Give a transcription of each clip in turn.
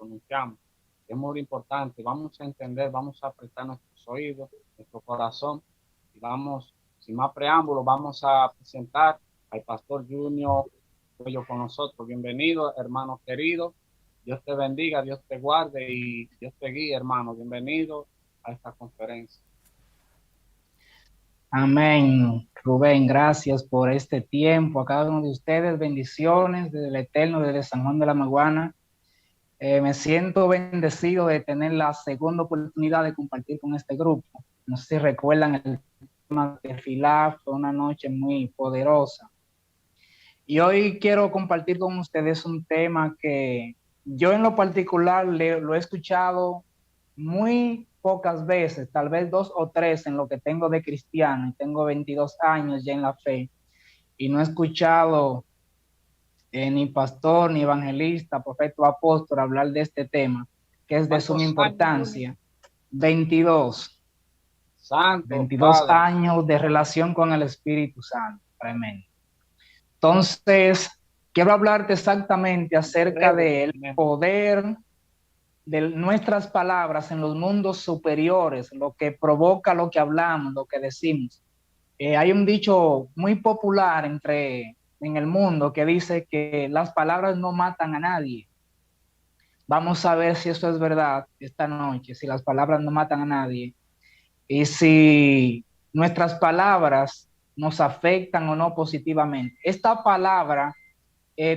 pronunciamos. Es muy importante. Vamos a entender, vamos a apretar nuestros oídos, nuestro corazón y vamos, sin más preámbulos, vamos a presentar al Pastor Junior Cuello con nosotros. Bienvenido, hermano querido. Dios te bendiga, Dios te guarde y Dios te guíe, hermano. Bienvenido a esta conferencia. Amén. Rubén, gracias por este tiempo. A cada uno de ustedes, bendiciones desde el Eterno, desde San Juan de la Maguana. Me siento bendecido de tener la segunda oportunidad de compartir con este grupo. No sé si recuerdan el tema de Filá, fue una noche muy poderosa. Y hoy quiero compartir con ustedes un tema que yo en lo particular lo he escuchado muy pocas veces, tal vez 2 o 3 en lo que tengo de cristiano, y tengo 22 años ya en la fe, y no he escuchado ni pastor, ni evangelista, profeta o apóstol hablar de este tema, que es de suma ¿Cuántos años, Junior? importancia. 22, Santo 22 Padre. años de relación con el Espíritu Santo, tremendo. Entonces, quiero hablarte exactamente acerca Breve. del poder de nuestras palabras en los mundos superiores, lo que provoca lo que hablamos, lo que decimos. Hay un dicho muy popular en el mundo que dice que las palabras no matan a nadie. Vamos a ver si eso es verdad esta noche, si las palabras no matan a nadie y si nuestras palabras nos afectan o no positivamente. Esta palabra,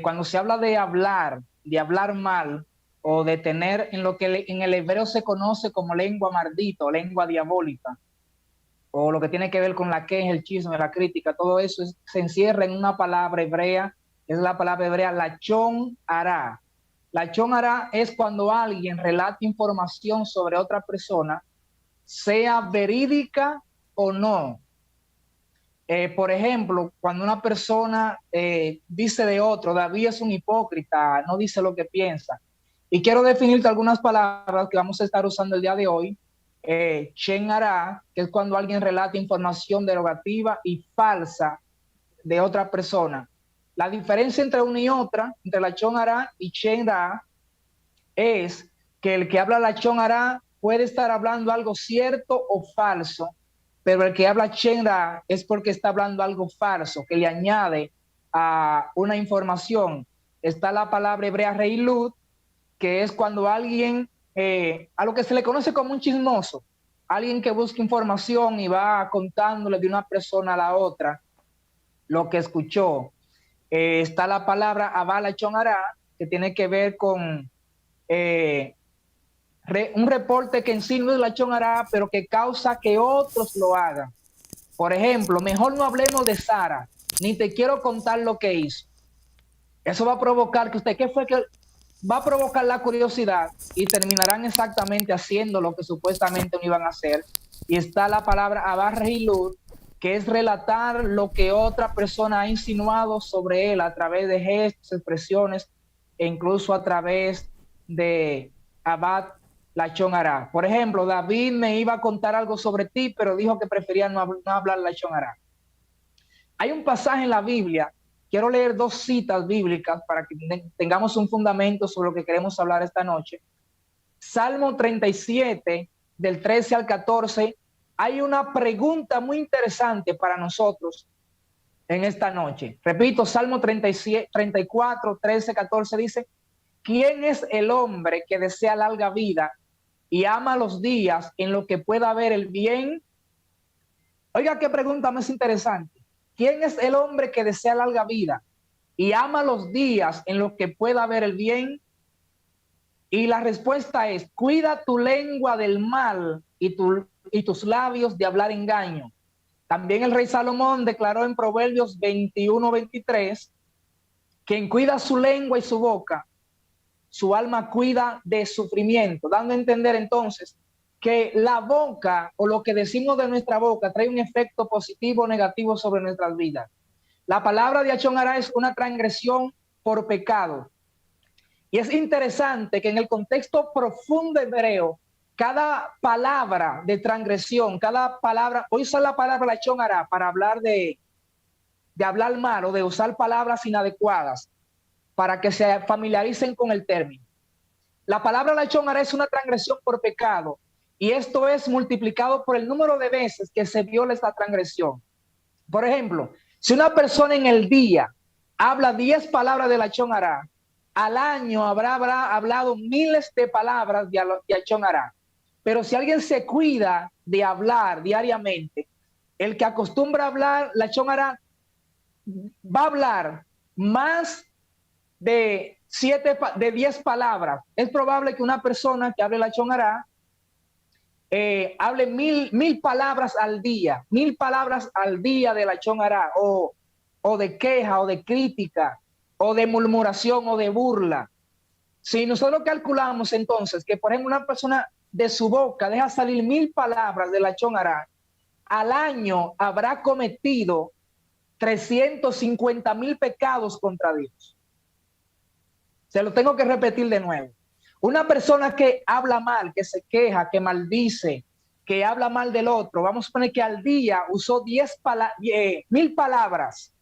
cuando se habla de hablar mal o de tener en lo que en el hebreo se conoce como lengua maldita o lengua diabólica, o lo que tiene que ver con la queja, el chisme, la crítica, todo eso se encierra en una palabra hebrea, es la palabra hebrea lachón hará. Lachón hará es cuando alguien relata información sobre otra persona, sea verídica o no. Por ejemplo, cuando una persona dice de otro, David es un hipócrita, no dice lo que piensa. Y quiero definirte algunas palabras que vamos a estar usando el día de hoy. Chen hará, que es cuando alguien relata información derogativa y falsa de otra persona. La diferencia entre una y otra, entre la Chon hará y Chen hará, es que el que habla la Chon hará puede estar hablando algo cierto o falso, pero el que habla Chenra es porque está hablando algo falso, que le añade a una información. Está la palabra hebrea reilut, que es cuando alguien, a lo que se le conoce como un chismoso, alguien que busca información y va contándole de una persona a la otra lo que escuchó. Está la palabra abala chonará, que tiene que ver con eh, un reporte que en sí no es la chonará, pero que causa que otros lo hagan. Por ejemplo, mejor no hablemos de Sara, ni te quiero contar lo que hizo. Eso va a provocar que usted, ¿qué fue que va a provocar la curiosidad y terminarán exactamente haciendo lo que supuestamente no iban a hacer? Y está la palabra abarrilud, que es relatar lo que otra persona ha insinuado sobre él a través de gestos, expresiones e incluso a través de abad la chonará. Por ejemplo, David me iba a contar algo sobre ti, pero dijo que prefería no hablar la chonará. Hay un pasaje en la Biblia, quiero leer 2 citas bíblicas para que tengamos un fundamento sobre lo que queremos hablar esta noche. Salmo 37, del 13 al 14, hay una pregunta muy interesante para nosotros en esta noche. Repito, Salmo 37, 34, 13, 14 dice, ¿quién es el hombre que desea larga vida y ama los días en lo que pueda ver el bien? Oiga, qué pregunta más interesante. ¿Quién es el hombre que desea larga vida y ama los días en los que pueda ver el bien? Y la respuesta es, cuida tu lengua del mal y tus labios de hablar engaño. También el rey Salomón declaró en Proverbios 21-23, quien cuida su lengua y su boca, su alma cuida de sufrimiento, dando a entender entonces que la boca o lo que decimos de nuestra boca trae un efecto positivo o negativo sobre nuestras vidas. La palabra de Achonara es una transgresión por pecado. Y es interesante que en el contexto profundo hebreo, cada palabra de transgresión, cada palabra, hoy usa la palabra Achonara para hablar de hablar mal o de usar palabras inadecuadas para que se familiaricen con el término. La palabra lachón hará es una transgresión por pecado, y esto es multiplicado por el número de veces que se viola esta transgresión. Por ejemplo, si una persona en el día habla 10 palabras de lachón hará, al año habrá hablado miles de palabras de lachón hará. Pero si alguien se cuida de hablar diariamente, el que acostumbra a hablar lachón hará va a hablar más de 10 palabras. Es probable que una persona que hable lachón hará hable mil palabras al día, 1000 palabras al día de lachón hará, o de queja, o de crítica, o de murmuración, o de burla. Si nosotros calculamos entonces que, por ejemplo, una persona de su boca deja salir 1000 palabras de lachón hará, al año habrá cometido 350,000 pecados contra Dios. Se lo tengo que repetir de nuevo. Una persona que habla mal, que se queja, que maldice, que habla mal del otro, vamos a poner que al día usó 1000 palabras,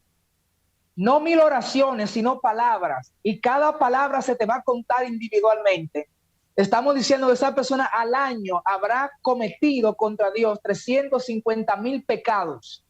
no 1000 oraciones, sino palabras, y cada palabra se te va a contar individualmente. Estamos diciendo que esa persona al año habrá cometido contra Dios 350,000 pecados.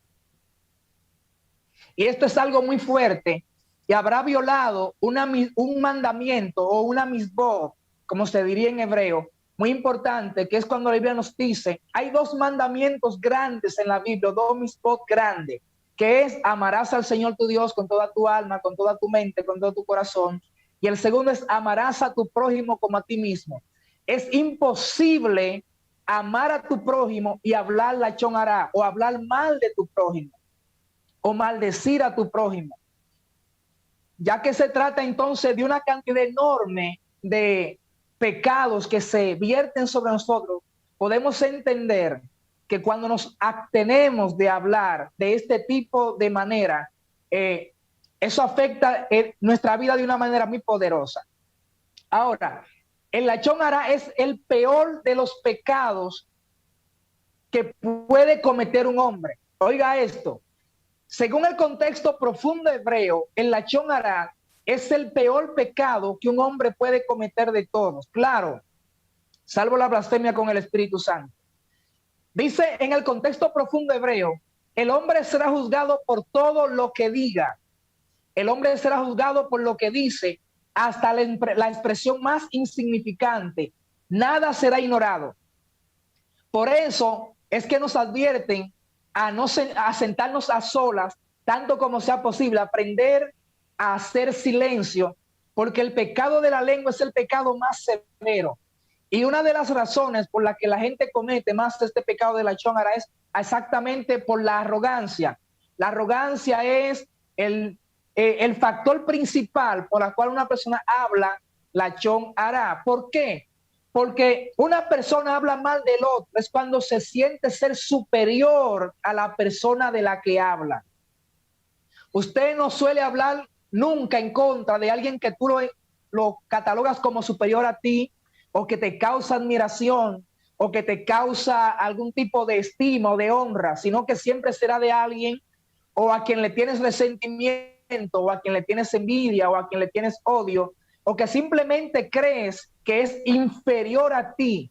Y esto es algo muy fuerte, y habrá violado un mandamiento o una misbot, como se diría en hebreo, muy importante, que es cuando la Biblia nos dice, hay 2 mandamientos grandes en la Biblia, 2 misbot grandes, que es amarás al Señor tu Dios con toda tu alma, con toda tu mente, con todo tu corazón, y el segundo es amarás a tu prójimo como a ti mismo. Es imposible amar a tu prójimo y hablar lachón hará, o hablar mal de tu prójimo, o maldecir a tu prójimo, ya que se trata entonces de una cantidad enorme de pecados que se vierten sobre nosotros. Podemos entender que cuando nos abstenemos de hablar de este tipo de manera, eso afecta nuestra vida de una manera muy poderosa. Ahora, el lachón hará es el peor de los pecados que puede cometer un hombre. Oiga esto, según el contexto profundo hebreo, el lachón hará es el peor pecado que un hombre puede cometer de todos. Claro, salvo la blasfemia con el Espíritu Santo. Dice en el contexto profundo hebreo, el hombre será juzgado por todo lo que diga. El hombre será juzgado por lo que dice, hasta la expresión más insignificante. Nada será ignorado. Por eso es que nos advierten a sentarnos a solas, tanto como sea posible, aprender a hacer silencio, porque el pecado de la lengua es el pecado más severo. Y una de las razones por la que la gente comete más este pecado de lachón hará es exactamente por la arrogancia. La arrogancia es el factor principal por el cual una persona habla lachón hará. ¿Por qué? Porque una persona habla mal del otro es cuando se siente ser superior a la persona de la que habla. Usted no suele hablar nunca en contra de alguien que tú lo catalogas como superior a ti, o que te causa admiración, o que te causa algún tipo de estima o de honra, sino que siempre será de alguien o a quien le tienes resentimiento, o a quien le tienes envidia, o a quien le tienes odio, o que simplemente crees que es inferior a ti,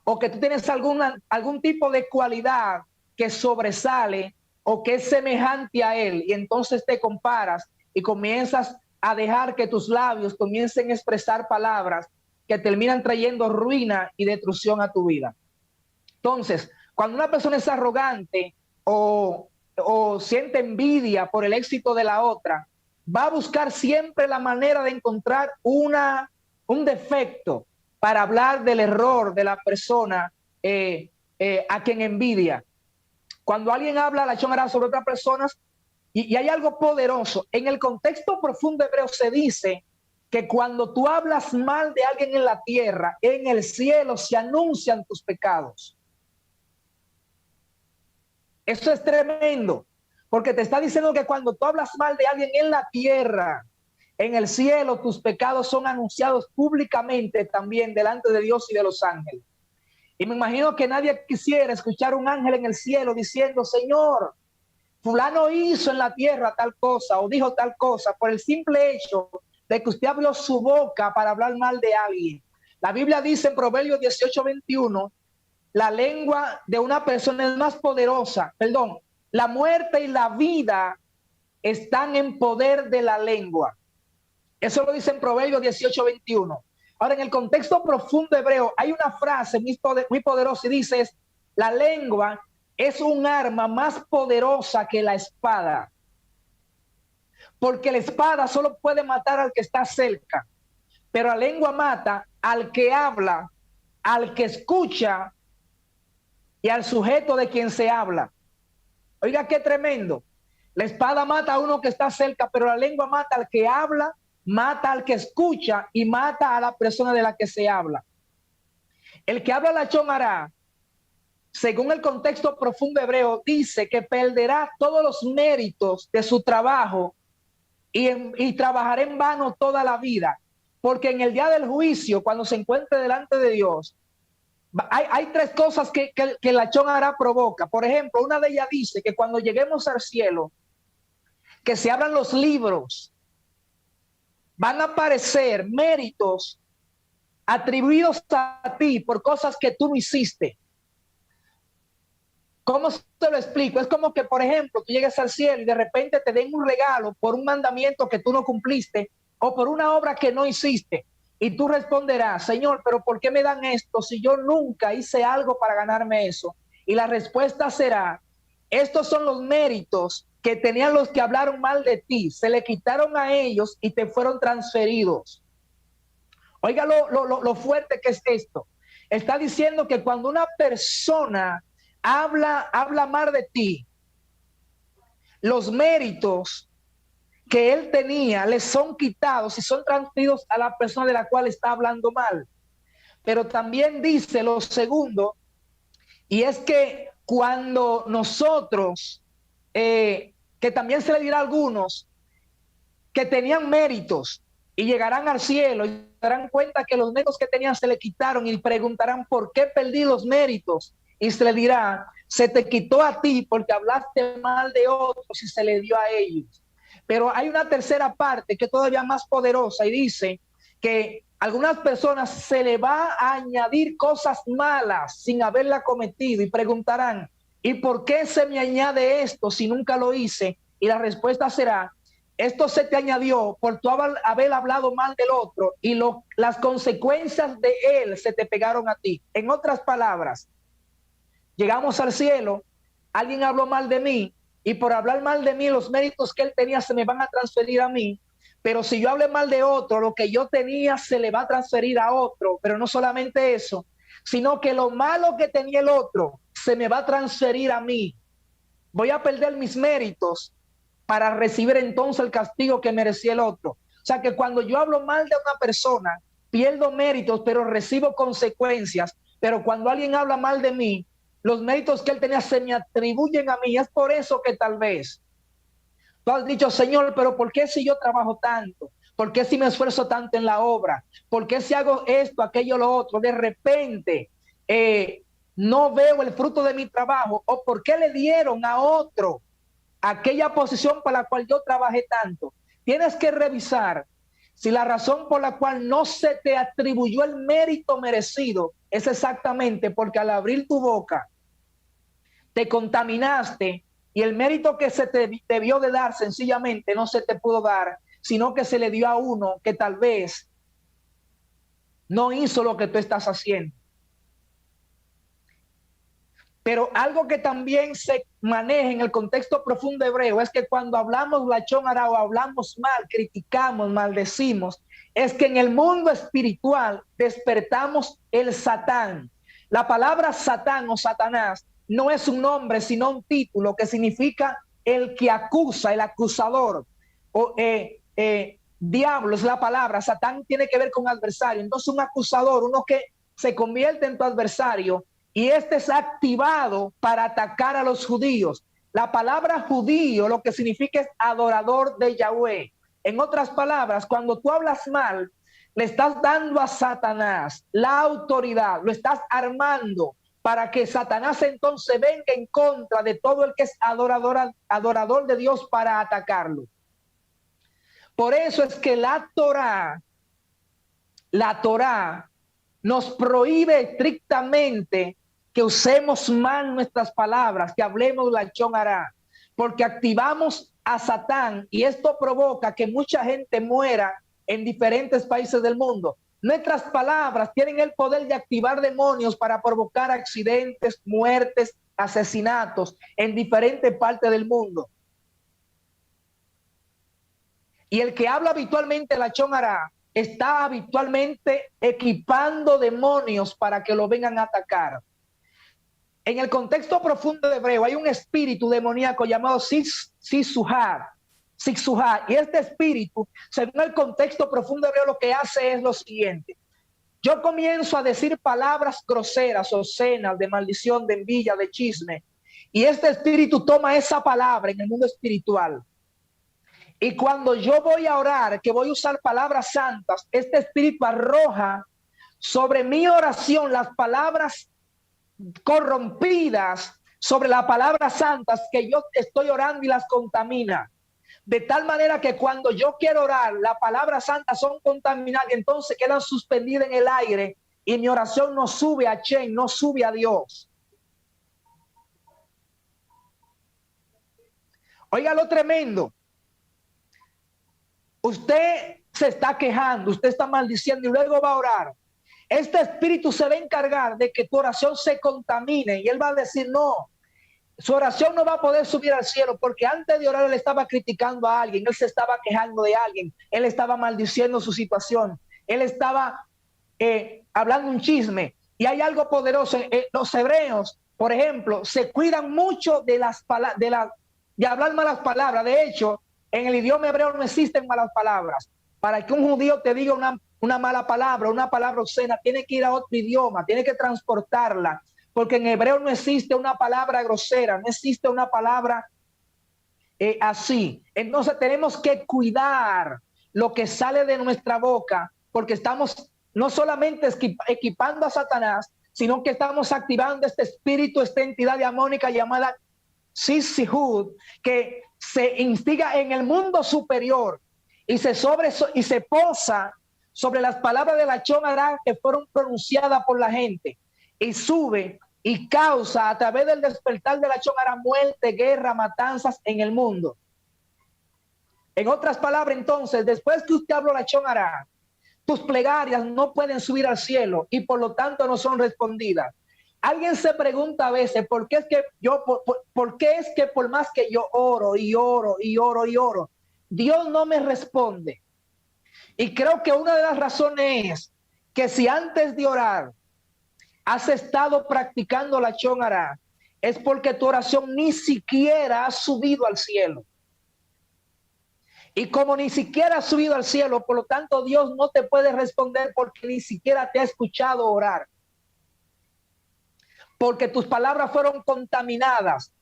o que tú tienes algún tipo de cualidad que sobresale o que es semejante a él, y entonces te comparas y comienzas a dejar que tus labios comiencen a expresar palabras que terminan trayendo ruina y destrucción a tu vida. Entonces, cuando una persona es arrogante o siente envidia por el éxito de la otra, va a buscar siempre la manera de encontrar un defecto para hablar del error de la persona a quien envidia. Cuando alguien habla lachón hará sobre otras personas, y hay algo poderoso, en el contexto profundo hebreo se dice que cuando tú hablas mal de alguien en la tierra, en el cielo se anuncian tus pecados. Eso es tremendo, porque te está diciendo que cuando tú hablas mal de alguien en la tierra, en el cielo tus pecados son anunciados públicamente también delante de Dios y de los ángeles. Y me imagino que nadie quisiera escuchar un ángel en el cielo diciendo, Señor, fulano hizo en la tierra tal cosa o dijo tal cosa, por el simple hecho de que usted abrió su boca para hablar mal de alguien. La Biblia dice en Proverbios 18:21, la lengua de una persona es más poderosa, perdón, la muerte y la vida están en poder de la lengua. Eso lo dice en Proverbios 18:21. Ahora, en el contexto profundo hebreo, hay una frase muy poderosa y dice, la lengua es un arma más poderosa que la espada. Porque la espada solo puede matar al que está cerca, pero la lengua mata al que habla, al que escucha y al sujeto de quien se habla. Oiga, qué tremendo. La espada mata a uno que está cerca, pero la lengua mata al que habla, mata al que escucha y mata a la persona de la que se habla. El que habla lachón hará, según el contexto profundo hebreo, dice que perderá todos los méritos de su trabajo y trabajará en vano toda la vida. Porque en el día del juicio, cuando se encuentre delante de Dios, hay tres cosas que el lachón hará provoca. Por ejemplo, una de ellas dice que cuando lleguemos al cielo, que se abran los libros, van a aparecer méritos atribuidos a ti por cosas que tú no hiciste. ¿Cómo te lo explico? Es como que, por ejemplo, tú llegues al cielo y de repente te den un regalo por un mandamiento que tú no cumpliste o por una obra que no hiciste. Y tú responderás, Señor, pero ¿por qué me dan esto si yo nunca hice algo para ganarme eso? Y la respuesta será, estos son los méritos que tenían los que hablaron mal de ti. Se le quitaron a ellos y te fueron transferidos. Oiga lo fuerte que es esto. Está diciendo que cuando una persona habla mal de ti, los méritos que él tenía le son quitados y son transferidos a la persona de la cual está hablando mal. Pero también dice lo segundo, y es que cuando nosotros, que también se le dirá a algunos que tenían méritos y llegarán al cielo y se darán cuenta que los méritos que tenían se le quitaron y preguntarán por qué perdí los méritos. Y se le dirá, se te quitó a ti porque hablaste mal de otros y se le dio a ellos. Pero hay una tercera parte que es todavía más poderosa y dice que a algunas personas se le va a añadir cosas malas sin haberla cometido y preguntarán, ¿y por qué se me añade esto si nunca lo hice? Y la respuesta será, esto se te añadió por tu haber hablado mal del otro y las consecuencias de él se te pegaron a ti. En otras palabras, llegamos al cielo, alguien habló mal de mí y por hablar mal de mí los méritos que él tenía se me van a transferir a mí, pero si yo hablé mal de otro, lo que yo tenía se le va a transferir a otro, pero no solamente eso, sino que lo malo que tenía el otro se me va a transferir a mí. Voy a perder mis méritos para recibir entonces el castigo que merecía el otro. O sea que cuando yo hablo mal de una persona, pierdo méritos, pero recibo consecuencias. Pero cuando alguien habla mal de mí, los méritos que él tenía se me atribuyen a mí. Es por eso que tal vez tú has dicho, Señor, pero ¿por qué si yo trabajo tanto? ¿Por qué si me esfuerzo tanto en la obra? ¿Por qué si hago esto, aquello, lo otro? De repente no veo el fruto de mi trabajo. ¿O por qué le dieron a otro aquella posición para la cual yo trabajé tanto? Tienes que revisar si la razón por la cual no se te atribuyó el mérito merecido es exactamente porque al abrir tu boca te contaminaste y el mérito que se te debió de dar sencillamente no se te pudo dar, sino que se le dio a uno que tal vez no hizo lo que tú estás haciendo. Pero algo que también se maneja en el contexto profundo hebreo es que cuando hablamos lachón hara o hablamos mal, criticamos, maldecimos, es que en el mundo espiritual despertamos el Satán. La palabra Satán o Satanás no es un nombre, sino un título que significa el que acusa, el acusador. O, diablo es la palabra, Satán tiene que ver con adversario. Entonces un acusador, uno que se convierte en tu adversario, y este es activado para atacar a los judíos. La palabra judío lo que significa es adorador de Yahweh. En otras palabras, cuando tú hablas mal, le estás dando a Satanás la autoridad, lo estás armando para que Satanás entonces venga en contra de todo el que es adorador de Dios para atacarlo. Por eso es que la Torá nos prohíbe estrictamente que usemos mal nuestras palabras, que hablemos lachón hará, porque activamos a Satán y esto provoca que mucha gente muera en diferentes países del mundo. Nuestras palabras tienen el poder de activar demonios para provocar accidentes, muertes, asesinatos en diferentes partes del mundo. Y el que habla habitualmente lachón hará está habitualmente equipando demonios para que lo vengan a atacar. En el contexto profundo de hebreo hay un espíritu demoníaco llamado Sisuhar. Y este espíritu, según el contexto profundo de hebreo, lo que hace es lo siguiente. Yo comienzo a decir palabras groseras, obscenas, de maldición, de envidia, de chisme. Y este espíritu toma esa palabra en el mundo espiritual. Y cuando yo voy a orar, que voy a usar palabras santas, este espíritu arroja sobre mi oración las palabras corrompidas, sobre las palabras santas que yo estoy orando y las contamina. De tal manera que cuando yo quiero orar, las palabras santas son contaminadas y entonces quedan suspendidas en el aire y mi oración no sube a Chen, no sube a Dios. Oiga lo tremendo. Usted se está quejando, usted está maldiciendo y luego va a orar. Este espíritu se va a encargar de que tu oración se contamine y él va a decir no. Su oración no va a poder subir al cielo porque antes de orar él estaba criticando a alguien, él se estaba quejando de alguien, él estaba maldiciendo su situación, él estaba hablando un chisme. Y hay algo poderoso. Los hebreos, por ejemplo, se cuidan mucho de hablar malas palabras. De hecho, en el idioma hebreo no existen malas palabras. Para que un judío te diga una mala palabra, una palabra obscena, tiene que ir a otro idioma, tiene que transportarla, porque en hebreo no existe una palabra grosera, no existe una palabra así. Entonces tenemos que cuidar lo que sale de nuestra boca, porque estamos no solamente equipando a Satanás, sino que estamos activando este espíritu, esta entidad diabólica llamada Sisihud, que se instiga en el mundo superior y se posa sobre las palabras de lachón hará que fueron pronunciadas por la gente y sube y causa a través del despertar de lachón hará muerte, guerra, matanzas en el mundo. En otras palabras, entonces, después que usted habló lachón hará, tus plegarias no pueden subir al cielo y por lo tanto no son respondidas. Alguien se pregunta a veces por qué es que por más que yo oro y oro y oro y oro, Dios no me responde. Y creo que una de las razones es que si antes de orar has estado practicando lachón hará, es porque tu oración ni siquiera ha subido al cielo. Y como ni siquiera ha subido al cielo, por lo tanto Dios no te puede responder porque ni siquiera te ha escuchado orar. Porque tus palabras fueron contaminadas.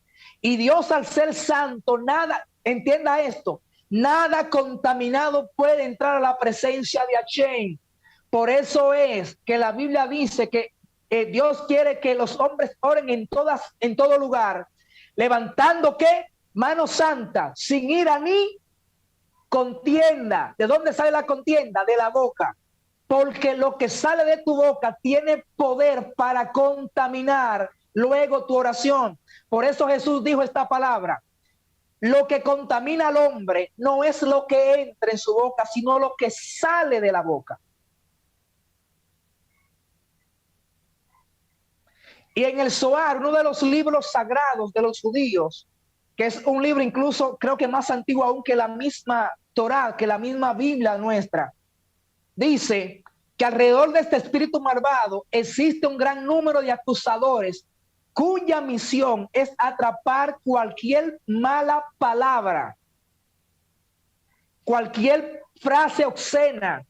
Y Dios, al ser santo, nada, entienda esto, nada contaminado puede entrar a la presencia de Hashem. Por eso es que la Biblia dice que Dios quiere que los hombres oren en todo lugar, levantando ¿qué? Mano santa, sin ira ni contienda. ¿De dónde sale la contienda? De la boca. Porque lo que sale de tu boca tiene poder para contaminar luego tu oración. Por eso Jesús dijo esta palabra: lo que contamina al hombre no es lo que entra en su boca, sino lo que sale de la boca. Y en el Zohar, uno de los libros sagrados de los judíos, que es un libro incluso creo que más antiguo aún que la misma Torá, que la misma Biblia nuestra, dice que alrededor de este espíritu malvado existe un gran número de acusadores cuya misión es atrapar cualquier mala palabra, cualquier frase obscena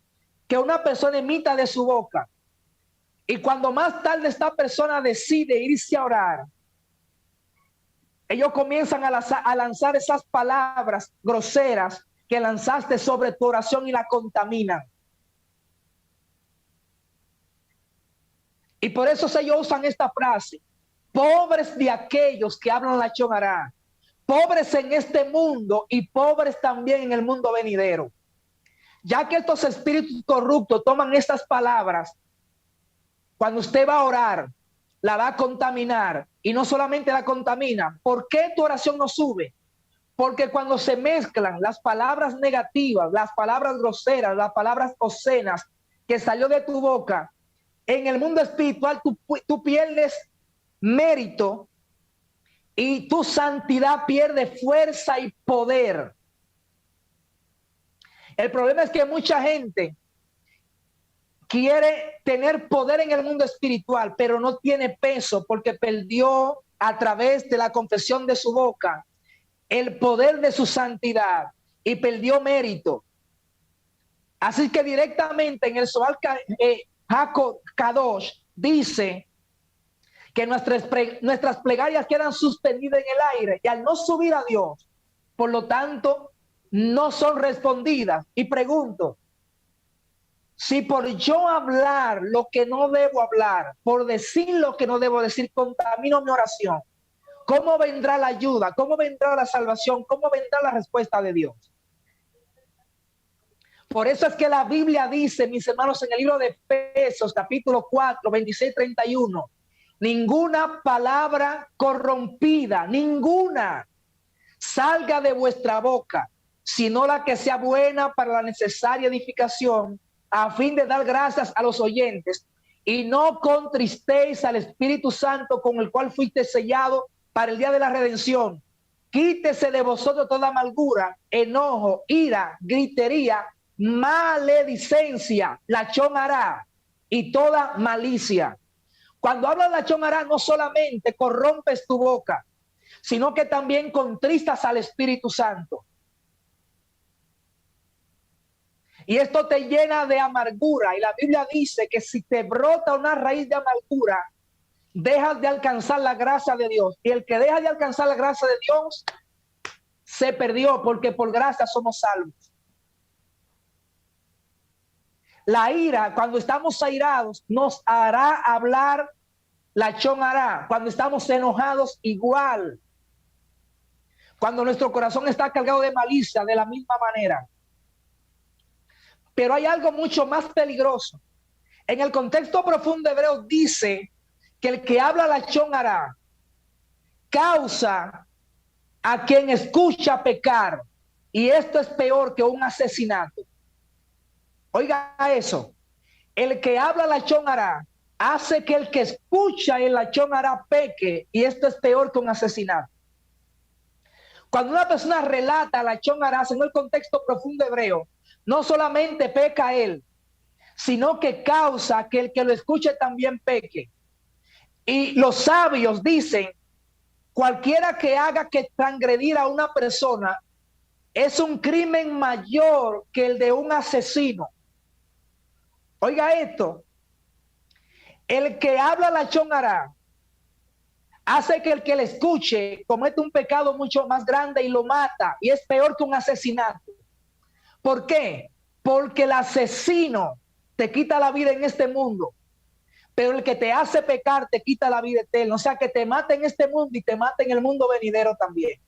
que una persona emita de su boca. Y cuando más tarde esta persona decide irse a orar, ellos comienzan a lanzar esas palabras groseras que lanzaste sobre tu oración y la contaminan. Y por eso ellos usan esta frase: pobres de aquellos que hablan lachón hará, pobres en este mundo y pobres también en el mundo venidero. Ya que estos espíritus corruptos toman estas palabras, cuando usted va a orar, la va a contaminar, y no solamente la contamina. ¿Por qué tu oración no sube? Porque cuando se mezclan las palabras negativas, las palabras groseras, las palabras obscenas que salió de tu boca, en el mundo espiritual tú pierdes mérito y tu santidad pierde fuerza y poder. El problema es que mucha gente quiere tener poder en el mundo espiritual, pero no tiene peso porque perdió a través de la confesión de su boca el poder de su santidad y perdió mérito. Así que directamente en el Zohar Kadosh dice que nuestras plegarias quedan suspendidas en el aire y al no subir a Dios, por lo tanto, no son respondidas. Y pregunto, si por yo hablar lo que no debo hablar, por decir lo que no debo decir, contamino mi oración, ¿cómo vendrá la ayuda? ¿Cómo vendrá la salvación? ¿Cómo vendrá la respuesta de Dios? Por eso es que la Biblia dice, mis hermanos, en el libro de Efesios, capítulo 4, 26, 31, ninguna palabra corrompida, ninguna, salga de vuestra boca, sino la que sea buena para la necesaria edificación, a fin de dar gracias a los oyentes, y no contristéis al Espíritu Santo con el cual fuiste sellado para el día de la redención. Quítese de vosotros toda amargura, enojo, ira, gritería, maledicencia, lachón hará y toda malicia. Cuando habla lachón hará, no solamente corrompes tu boca, sino que también contristas al Espíritu Santo. Y esto te llena de amargura. Y la Biblia dice que si te brota una raíz de amargura, dejas de alcanzar la gracia de Dios. Y el que deja de alcanzar la gracia de Dios, se perdió, porque por gracia somos salvos. La ira, cuando estamos airados, nos hará hablar lachón hará. Cuando estamos enojados, igual. Cuando nuestro corazón está cargado de malicia, de la misma manera. Pero hay algo mucho más peligroso. En el contexto profundo hebreo dice que el que habla lachón hará causa a quien escucha pecar. Y esto es peor que un asesinato. Oiga eso. El que habla lachón hará hace que el que escucha el lachón hará peque. Y esto es peor que un asesinato. Cuando una persona relata lachón hará en el contexto profundo hebreo, no solamente peca él, sino que causa que el que lo escuche también peque. Y los sabios dicen, cualquiera que haga que transgredir a una persona es un crimen mayor que el de un asesino. Oiga esto, el que habla lachón hará hace que el que le escuche cometa un pecado mucho más grande y lo mata, y es peor que un asesinato. ¿Por qué? Porque el asesino te quita la vida en este mundo, pero el que te hace pecar te quita la vida eterna. O sea, que te mata en este mundo y te mata en el mundo venidero también.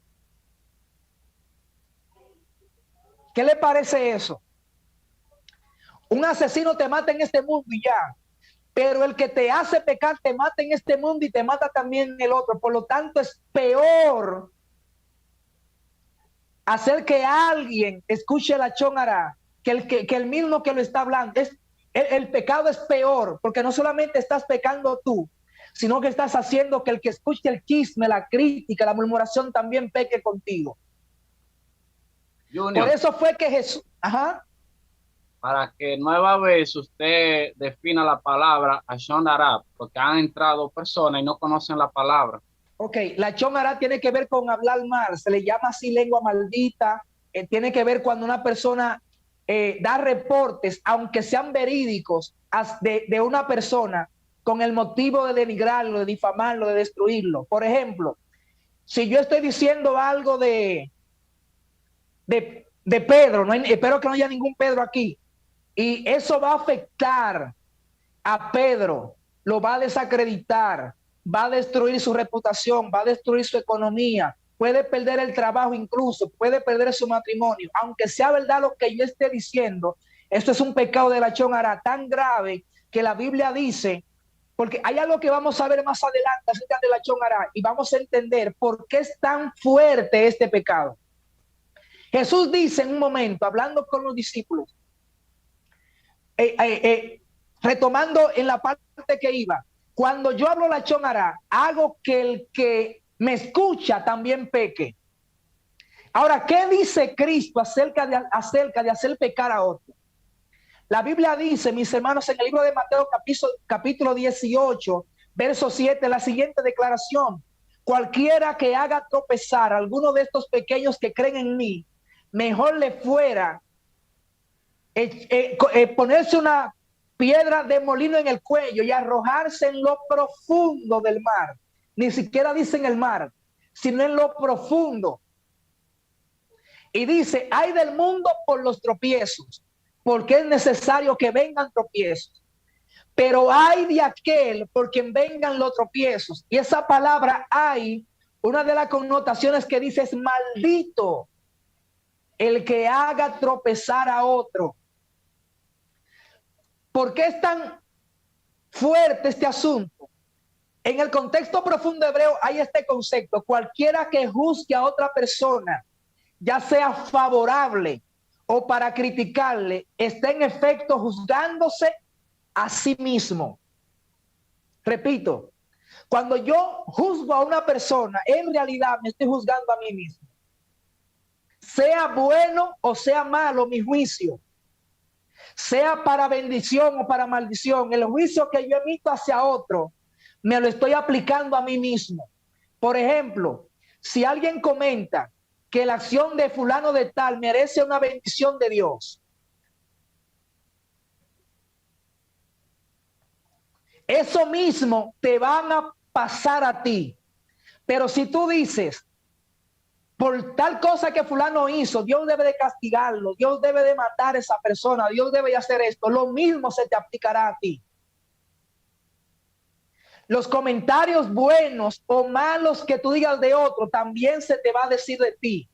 ¿Qué le parece eso? Un asesino te mata en este mundo y ya, pero el que te hace pecar te mata en este mundo y te mata también en el otro. Por lo tanto, es peor hacer que alguien escuche lachón hará que el mismo que lo está hablando. El pecado es peor, porque no solamente estás pecando tú, sino que estás haciendo que el que escuche el chisme, la crítica, la murmuración también peque contigo. Junior, por eso fue que Jesús... Para que nueva vez usted defina la palabra lachón hará, porque han entrado personas y no conocen la palabra. Ok, lachón hará tiene que ver con hablar mal, se le llama así lengua maldita, tiene que ver cuando una persona da reportes, aunque sean verídicos, de una persona con el motivo de denigrarlo, de difamarlo, de destruirlo. Por ejemplo, si yo estoy diciendo algo de Pedro, espero que no haya ningún Pedro aquí, y eso va a afectar a Pedro, lo va a desacreditar, va a destruir su reputación, va a destruir su economía, puede perder el trabajo incluso, puede perder su matrimonio. Aunque sea verdad lo que yo esté diciendo, Esto es un pecado de Lachón Ará tan grave que la Biblia dice, porque hay algo que vamos a ver más adelante acerca de Lachón Ará y vamos a entender por qué es tan fuerte este pecado. Jesús dice en un momento, hablando con los discípulos, retomando en la parte que iba, cuando yo hablo Lachón Ará, hago que el que me escucha también peque. Ahora, ¿qué dice Cristo acerca de hacer pecar a otro? La Biblia dice, mis hermanos, en el libro de Mateo capítulo 18, verso 7, la siguiente declaración: cualquiera que haga tropezar a alguno de estos pequeños que creen en mí, mejor le fuera ponerse una piedra de molino en el cuello y arrojarse en lo profundo del mar. Ni siquiera dice en el mar, sino en lo profundo. Y dice, ay del mundo por los tropiezos, porque es necesario que vengan tropiezos. Pero hay de aquel por quien vengan los tropiezos. Y esa palabra hay, una de las connotaciones que dice es maldito el que haga tropezar a otro. ¿Por qué es tan fuerte este asunto? En el contexto profundo hebreo hay este concepto: cualquiera que juzgue a otra persona, ya sea favorable o para criticarle, está en efecto juzgándose a sí mismo. Repito, cuando yo juzgo a una persona, en realidad me estoy juzgando a mí mismo. Sea bueno o sea malo mi juicio, sea para bendición o para maldición, el juicio que yo emito hacia otro, me lo estoy aplicando a mí mismo. Por ejemplo, si alguien comenta que la acción de fulano de tal merece una bendición de Dios, eso mismo te van a pasar a ti. Pero si tú dices, por tal cosa que fulano hizo, Dios debe de castigarlo, Dios debe de matar a esa persona, Dios debe de hacer esto, lo mismo se te aplicará a ti. Los comentarios buenos o malos que tú digas de otro también se te va a decir de ti.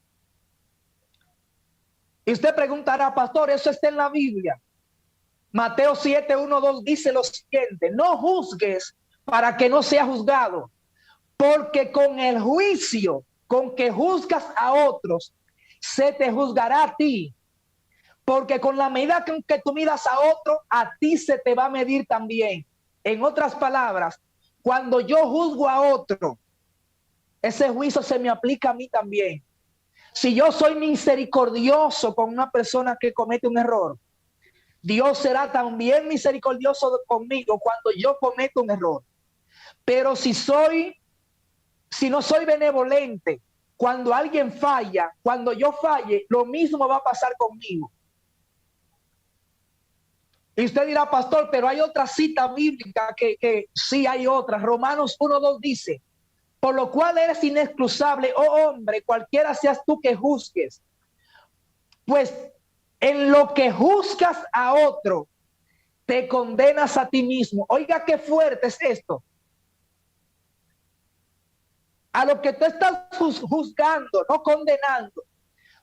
Y usted preguntará, pastor, ¿eso está en la Biblia? Mateo 7, 1, 2 dice lo siguiente: no juzgues para que no sea juzgado, porque con el juicio con que juzgas a otros, se te juzgará a ti, porque con la medida con que tú miras a otro, a ti se te va a medir también. En otras palabras, cuando yo juzgo a otro, ese juicio se me aplica a mí también. Si yo soy misericordioso con una persona que comete un error, Dios será también misericordioso conmigo cuando yo cometo un error. Pero si no soy benevolente, cuando alguien falla, cuando yo falle, lo mismo va a pasar conmigo. Y usted dirá, pastor, pero hay otra cita bíblica que sí hay otra. Romanos 1:2 dice: por lo cual eres inexcusable, oh hombre, cualquiera seas tú que juzgues. Pues en lo que juzgas a otro, te condenas a ti mismo. Oiga, qué fuerte es esto. A lo que tú estás juzgando, no condenando,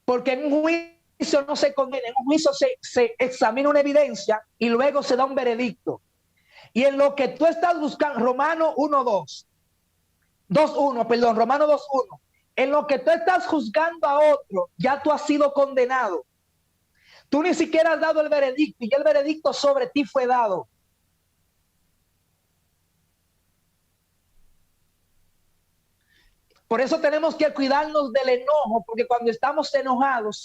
porque en un juicio no se condena, en un juicio se examina una evidencia y luego se da un veredicto. Y en lo que tú estás buscando, Romanos 2:1, en lo que tú estás juzgando a otro, ya tú has sido condenado. Tú ni siquiera has dado el veredicto y el veredicto sobre ti fue dado. Por eso tenemos que cuidarnos del enojo, porque cuando estamos enojados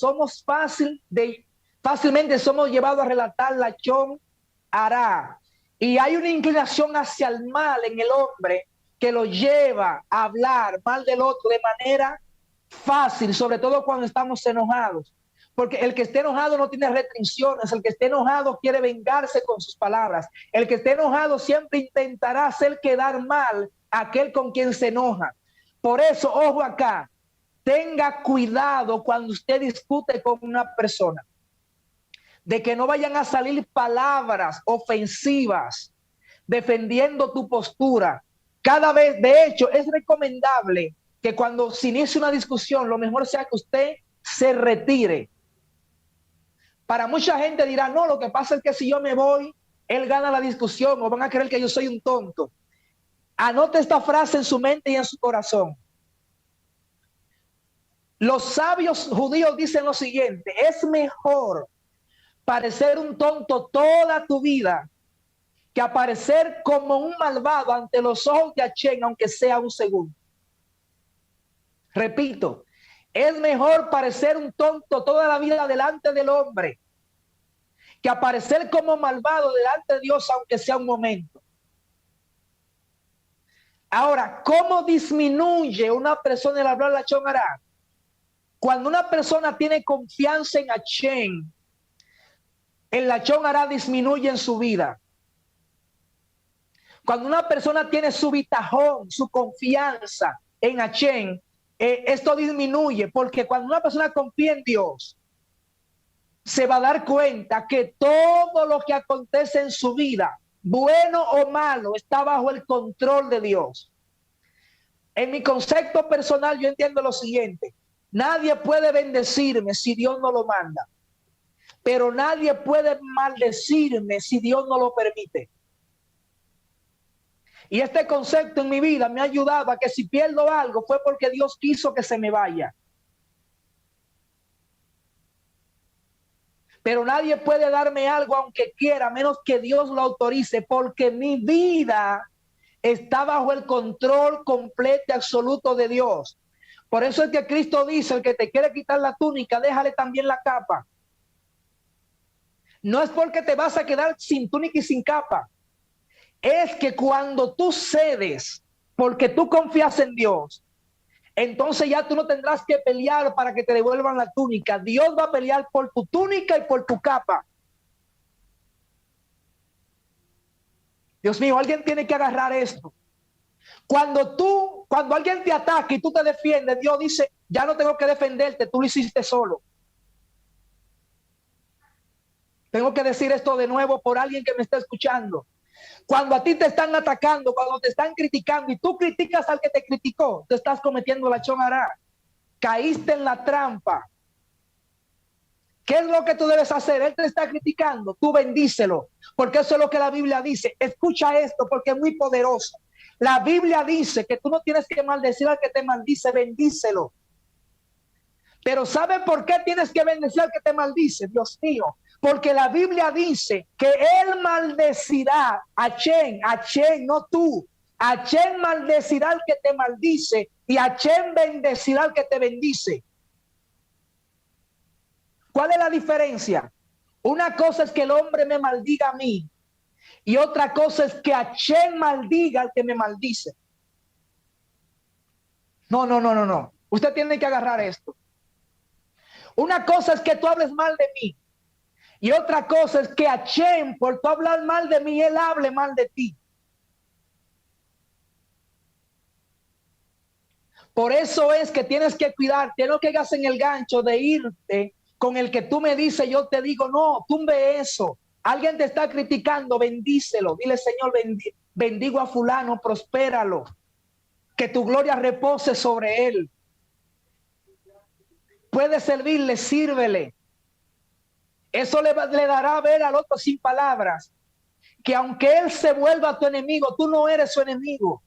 fácilmente somos llevados a relatar Lachón Ará. Y hay una inclinación hacia el mal en el hombre que lo lleva a hablar mal del otro de manera fácil, sobre todo cuando estamos enojados. Porque el que esté enojado no tiene restricciones, el que esté enojado quiere vengarse con sus palabras. El que esté enojado siempre intentará hacer quedar mal a aquel con quien se enoja. Por eso, ojo acá, tenga cuidado cuando usted discute con una persona, de que no vayan a salir palabras ofensivas defendiendo tu postura. Cada vez, de hecho, es recomendable que cuando se inicie una discusión, lo mejor sea que usted se retire. Para mucha gente dirá, no, lo que pasa es que si yo me voy, él gana la discusión o van a creer que yo soy un tonto. Anote esta frase en su mente y en su corazón. Los sabios judíos dicen lo siguiente: es mejor parecer un tonto toda tu vida que aparecer como un malvado ante los ojos de Hashem, aunque sea un segundo. Repito, es mejor parecer un tonto toda la vida delante del hombre que aparecer como malvado delante de Dios, aunque sea un momento. Ahora, ¿cómo disminuye una persona el hablar lachón hará? Cuando una persona tiene confianza en Hashem, el lachón hará disminuye en su vida. Cuando una persona tiene su bitajón, su confianza en Hashem, esto disminuye, porque cuando una persona confía en Dios, se va a dar cuenta que todo lo que acontece en su vida, bueno o malo, está bajo el control de Dios. En mi concepto personal, yo entiendo lo siguiente: nadie puede bendecirme si Dios no lo manda, pero nadie puede maldecirme si Dios no lo permite. Y este concepto en mi vida me ha ayudado a que si pierdo algo fue porque Dios quiso que se me vaya. Pero nadie puede darme algo aunque quiera, menos que Dios lo autorice, porque mi vida está bajo el control completo y absoluto de Dios. Por eso es que Cristo dice: el que te quiere quitar la túnica, déjale también la capa. No es porque te vas a quedar sin túnica y sin capa. Es que cuando tú cedes, porque tú confías en Dios, entonces ya tú no tendrás que pelear para que te devuelvan la túnica. Dios va a pelear por tu túnica y por tu capa. Dios mío, alguien tiene que agarrar esto. Cuando alguien te ataca y tú te defiendes, Dios dice: ya no tengo que defenderte, tú lo hiciste solo. Tengo que decir esto de nuevo por alguien que me está escuchando. Cuando a ti te están atacando, cuando te están criticando y tú criticas al que te criticó, tú estás cometiendo lachón hará. Caíste en la trampa. ¿Qué es lo que tú debes hacer? Él te está criticando, tú bendícelo, porque eso es lo que la Biblia dice. Escucha esto porque es muy poderoso. La Biblia dice que tú no tienes que maldecir al que te maldice, bendícelo. Pero ¿sabe por qué tienes que bendecir al que te maldice? Dios mío, porque la Biblia dice que él maldecirá a Hashem, no tú. Hashem maldecirá al que te maldice y Hashem bendecirá al que te bendice. ¿Cuál es la diferencia? Una cosa es que el hombre me maldiga a mí y otra cosa es que Hashem maldiga al que me maldice. No. Usted tiene que agarrar esto. Una cosa es que tú hables mal de mí y otra cosa es que Hashem, por tú hablar mal de mí, él hable mal de ti. Por eso es que tienes que cuidarte, no caigas en el gancho de irte con el que tú me dices, yo te digo, no, tumbe eso. Alguien te está criticando, bendícelo. Dile: Señor, bendigo a fulano, prospéralo. Que tu gloria repose sobre él. Puede servirle, sírvele. Eso le dará a ver al otro sin palabras que aunque él se vuelva tu enemigo, tú no eres su enemigo.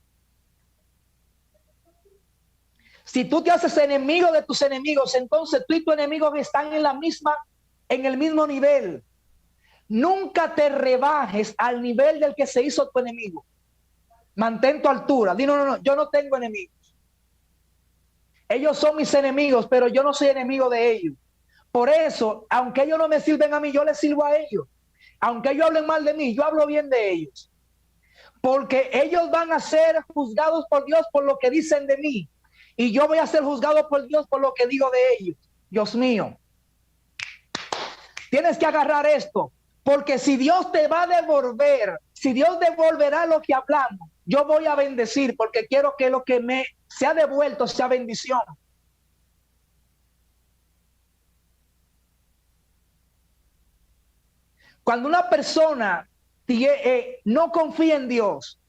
Si tú te haces enemigo de tus enemigos, entonces tú y tu enemigo están en el mismo nivel. Nunca te rebajes al nivel del que se hizo tu enemigo. Mantén tu altura. Di: no, yo no tengo enemigos. Ellos son mis enemigos, pero yo no soy enemigo de ellos. Por eso, aunque ellos no me sirven a mí, yo les sirvo a ellos. Aunque ellos hablen mal de mí, yo hablo bien de ellos. Porque ellos van a ser juzgados por Dios por lo que dicen de mí. Y yo voy a ser juzgado por Dios por lo que digo de ellos. Dios mío. Tienes que agarrar esto. Porque si Dios te va a devolver, si Dios devolverá lo que hablamos, yo voy a bendecir porque quiero que lo que me sea devuelto sea bendición. Cuando una persona no confía en Dios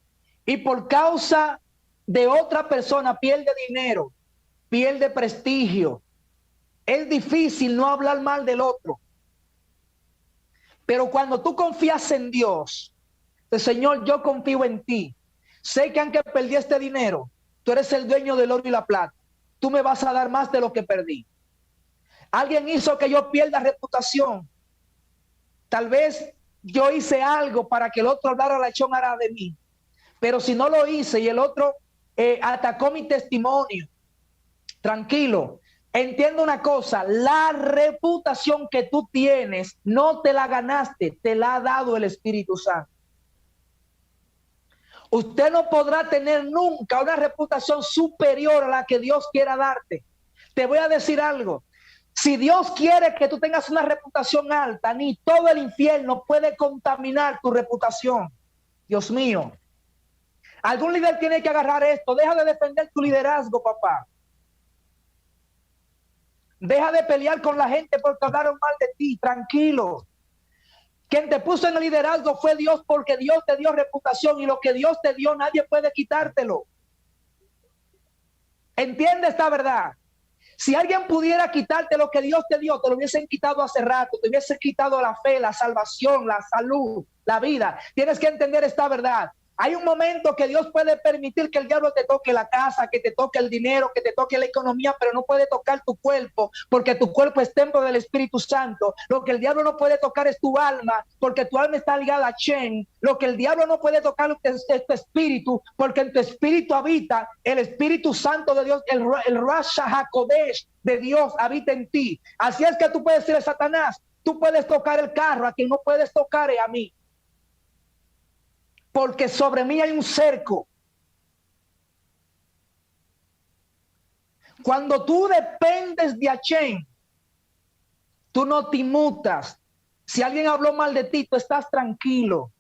y por causa de otra persona pierde dinero, pierde prestigio, es difícil no hablar mal del otro. Pero cuando tú confías en Dios, el Señor, yo confío en ti. Sé que aunque perdí este dinero, tú eres el dueño del oro y la plata. Tú me vas a dar más de lo que perdí. Alguien hizo que yo pierda reputación. Tal vez yo hice algo para que el otro hablara la chonara de mí. Pero si no lo hice y el otro atacó mi testimonio, tranquilo. Entiendo una cosa, la reputación que tú tienes no te la ganaste, te la ha dado el Espíritu Santo. Usted no podrá tener nunca una reputación superior a la que Dios quiera darte. Te voy a decir algo. Si Dios quiere que tú tengas una reputación alta, ni todo el infierno puede contaminar tu reputación. Dios mío. Algún líder tiene que agarrar esto. Deja de defender tu liderazgo, papá. Deja de pelear con la gente porque hablaron mal de ti. Tranquilo. Quien te puso en el liderazgo fue Dios, porque Dios te dio reputación, y lo que Dios te dio nadie puede quitártelo. ¿Entiende esta verdad? Si alguien pudiera quitarte lo que Dios te dio, te lo hubiesen quitado hace rato. Te hubiesen quitado la fe, la salvación, la salud, la vida. Tienes que entender esta verdad. Hay un momento que Dios puede permitir que el diablo te toque la casa, que te toque el dinero, que te toque la economía, pero no puede tocar tu cuerpo, porque tu cuerpo es templo del Espíritu Santo. Lo que el diablo no puede tocar es tu alma, porque tu alma está ligada a Shen. Lo que el diablo no puede tocar es tu espíritu, porque en tu espíritu habita el Espíritu Santo de Dios, el Ruach HaKodesh de Dios habita en ti. Así es que tú puedes decirle a Satanás, tú puedes tocar el carro, a quien no puedes tocar es a mí. Porque sobre mí hay un cerco. Cuando tú dependes de Hashem, tú no te inmutas. Si alguien habló mal de ti, tú estás tranquilo.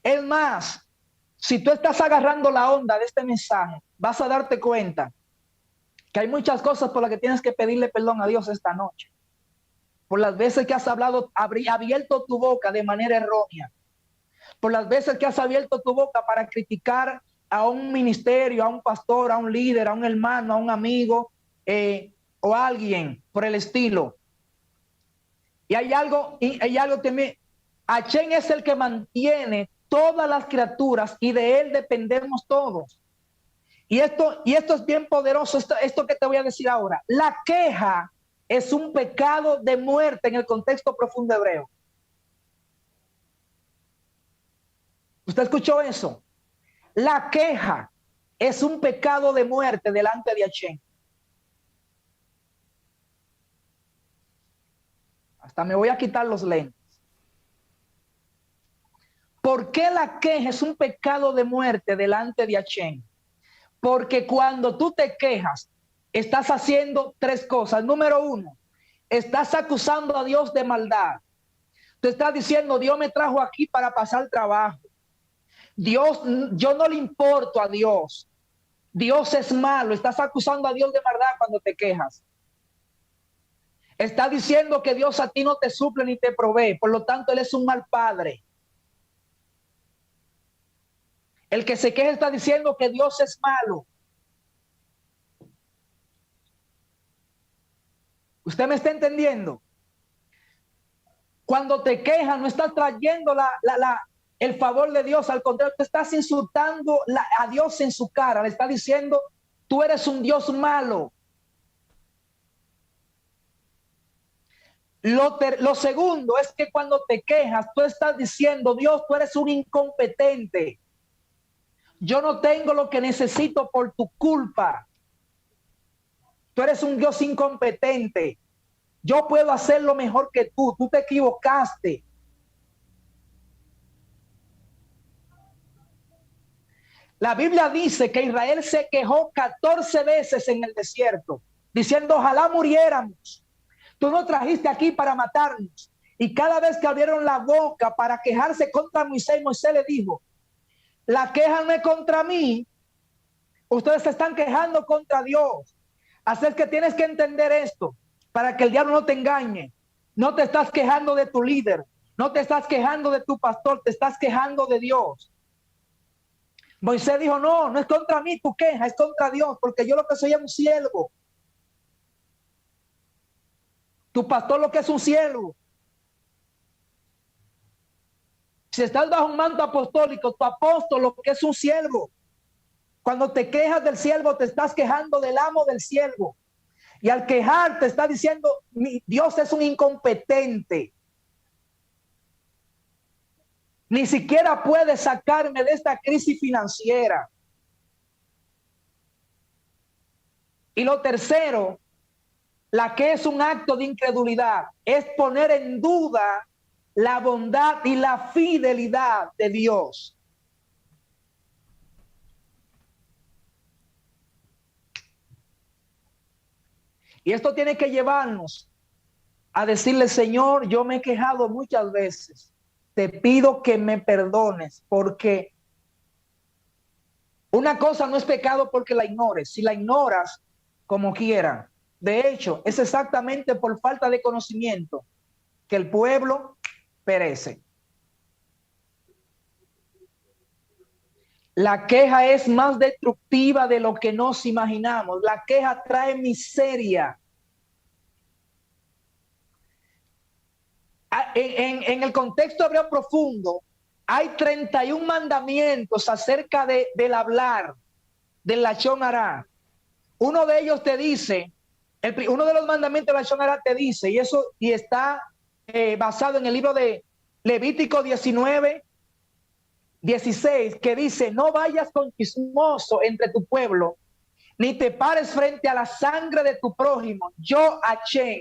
Es más, si tú estás agarrando la onda de este mensaje, vas a darte cuenta que hay muchas cosas por las que tienes que pedirle perdón a Dios esta noche. Por las veces que has hablado, abierto tu boca de manera errónea. Por las veces que has abierto tu boca para criticar a un ministerio, a un pastor, a un líder, a un hermano, a un amigo o a alguien por el estilo. Y hay algo que Hashem es el que mantiene todas las criaturas y de él dependemos todos. Y esto es bien poderoso, esto que te voy a decir ahora. La queja es un pecado de muerte en el contexto profundo hebreo. ¿Usted escuchó eso? La queja es un pecado de muerte delante de Hashem. Hasta me voy a quitar los lentes. ¿Por qué la queja es un pecado de muerte delante de Hashem? Porque cuando tú te quejas, estás haciendo tres cosas. Número uno, estás acusando a Dios de maldad. Tú estás diciendo, Dios me trajo aquí para pasar trabajo. Dios, yo no le importo a Dios. Dios es malo. Estás acusando a Dios de maldad cuando te quejas. Estás diciendo que Dios a ti no te suple ni te provee. Por lo tanto, Él es un mal padre. El que se queja está diciendo que Dios es malo. ¿Usted me está entendiendo? Cuando te quejas, no estás trayendo el favor de Dios. Al contrario, te estás insultando a Dios en su cara. Le está diciendo, tú eres un Dios malo. Lo segundo es que cuando te quejas, tú estás diciendo, Dios, tú eres un incompetente. Yo no tengo lo que necesito por tu culpa. Tú eres un Dios incompetente. Yo puedo hacerlo mejor que tú. Tú te equivocaste. La Biblia dice que Israel se quejó 14 veces en el desierto, diciendo, ojalá muriéramos. Tú nos trajiste aquí para matarnos. Y cada vez que abrieron la boca para quejarse contra Moisés, Moisés le dijo, la queja no es contra mí. Ustedes se están quejando contra Dios. Así es que tienes que entender esto para que el diablo no te engañe. No te estás quejando de tu líder. No te estás quejando de tu pastor. Te estás quejando de Dios. Moisés dijo, no, no es contra mí tu queja, es contra Dios, porque yo lo que soy es un siervo. Tu pastor lo que es un siervo. Si estás bajo un manto apostólico, tu apóstol lo que es un siervo. Cuando te quejas del siervo, te estás quejando del amo del siervo. Y al quejar te está diciendo, Dios es un incompetente. Ni siquiera puede sacarme de esta crisis financiera. Y lo tercero, la que es un acto de incredulidad, es poner en duda la bondad y la fidelidad de Dios. Y esto tiene que llevarnos a decirle, Señor, yo me he quejado muchas veces. Te pido que me perdones, porque una cosa no es pecado porque la ignores. Si la ignoras, como quiera. De hecho, es exactamente por falta de conocimiento que el pueblo perece. La queja es más destructiva de lo que nos imaginamos. La queja trae miseria. En el contexto hebreo profundo, hay 31 mandamientos acerca del hablar, del lashon hara. Uno de ellos te dice, uno de los mandamientos del lashon hara te dice, y está basado en el libro de Levítico 19, 16, que dice, no vayas con chismoso entre tu pueblo, ni te pares frente a la sangre de tu prójimo. Yo, Hashem.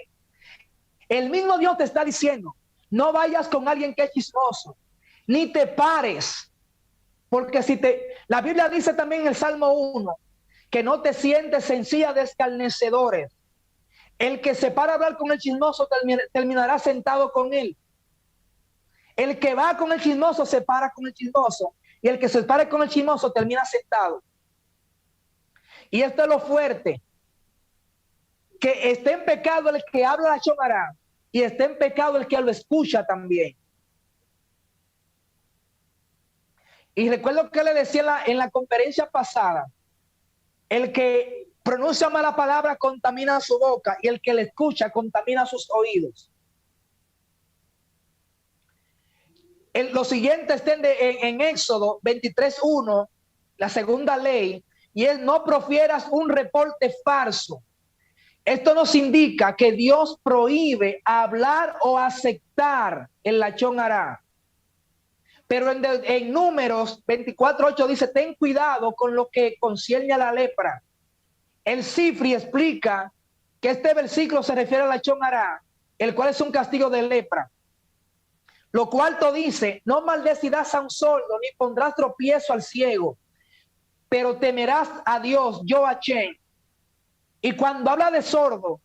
El mismo Dios te está diciendo, no vayas con alguien que es chismoso, ni te pares, porque la Biblia dice también en el Salmo 1, que no te sientes en silla de escarnecedores. El que se para a hablar con el chismoso terminará sentado con él. El que va con el chismoso se para con el chismoso, y el que se pare con el chismoso termina sentado. Y esto es lo fuerte, que esté en pecado el que habla la lashon hara, y está en pecado el que lo escucha también. Y recuerdo que le decía en la conferencia pasada, el que pronuncia mala palabra contamina su boca, y el que le escucha contamina sus oídos. Lo siguiente está en Éxodo 23:1, la segunda ley, y es no profieras un reporte falso. Esto nos indica que Dios prohíbe hablar o aceptar el lashon hara. Pero en Números 24:8 dice, ten cuidado con lo que concierne a la lepra. El Sifri explica que este versículo se refiere al lashon hara, el cual es un castigo de lepra. Lo cuarto dice, no maldecirás a un sordo, ni pondrás tropiezo al ciego, pero temerás a Dios, yo Hashem. Y cuando habla de sordo,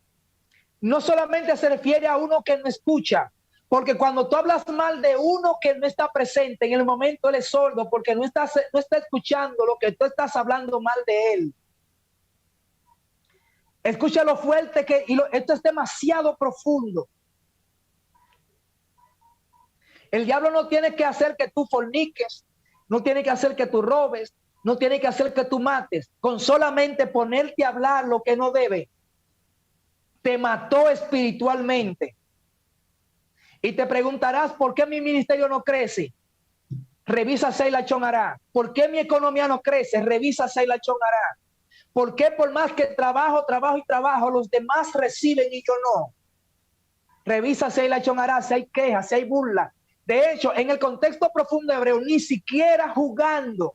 no solamente se refiere a uno que no escucha, porque cuando tú hablas mal de uno que no está presente, en el momento él es sordo, porque no está escuchando lo que tú estás hablando mal de él. Escucha lo fuerte esto es demasiado profundo. El diablo no tiene que hacer que tú forniques, no tiene que hacer que tú robes, no tiene que hacer que tú mates. Con solamente ponerte a hablar lo que no debe, te mató espiritualmente. Y te preguntarás, ¿por qué mi ministerio no crece? Revisa si hay lashon hara. ¿Por qué mi economía no crece? Revisa si hay lashon hara. ¿Por qué por más que trabajo, los demás reciben y yo no? Revisa si hay lashon hara, si hay quejas, si hay burla. De hecho, en el contexto profundo hebreo, ni siquiera jugando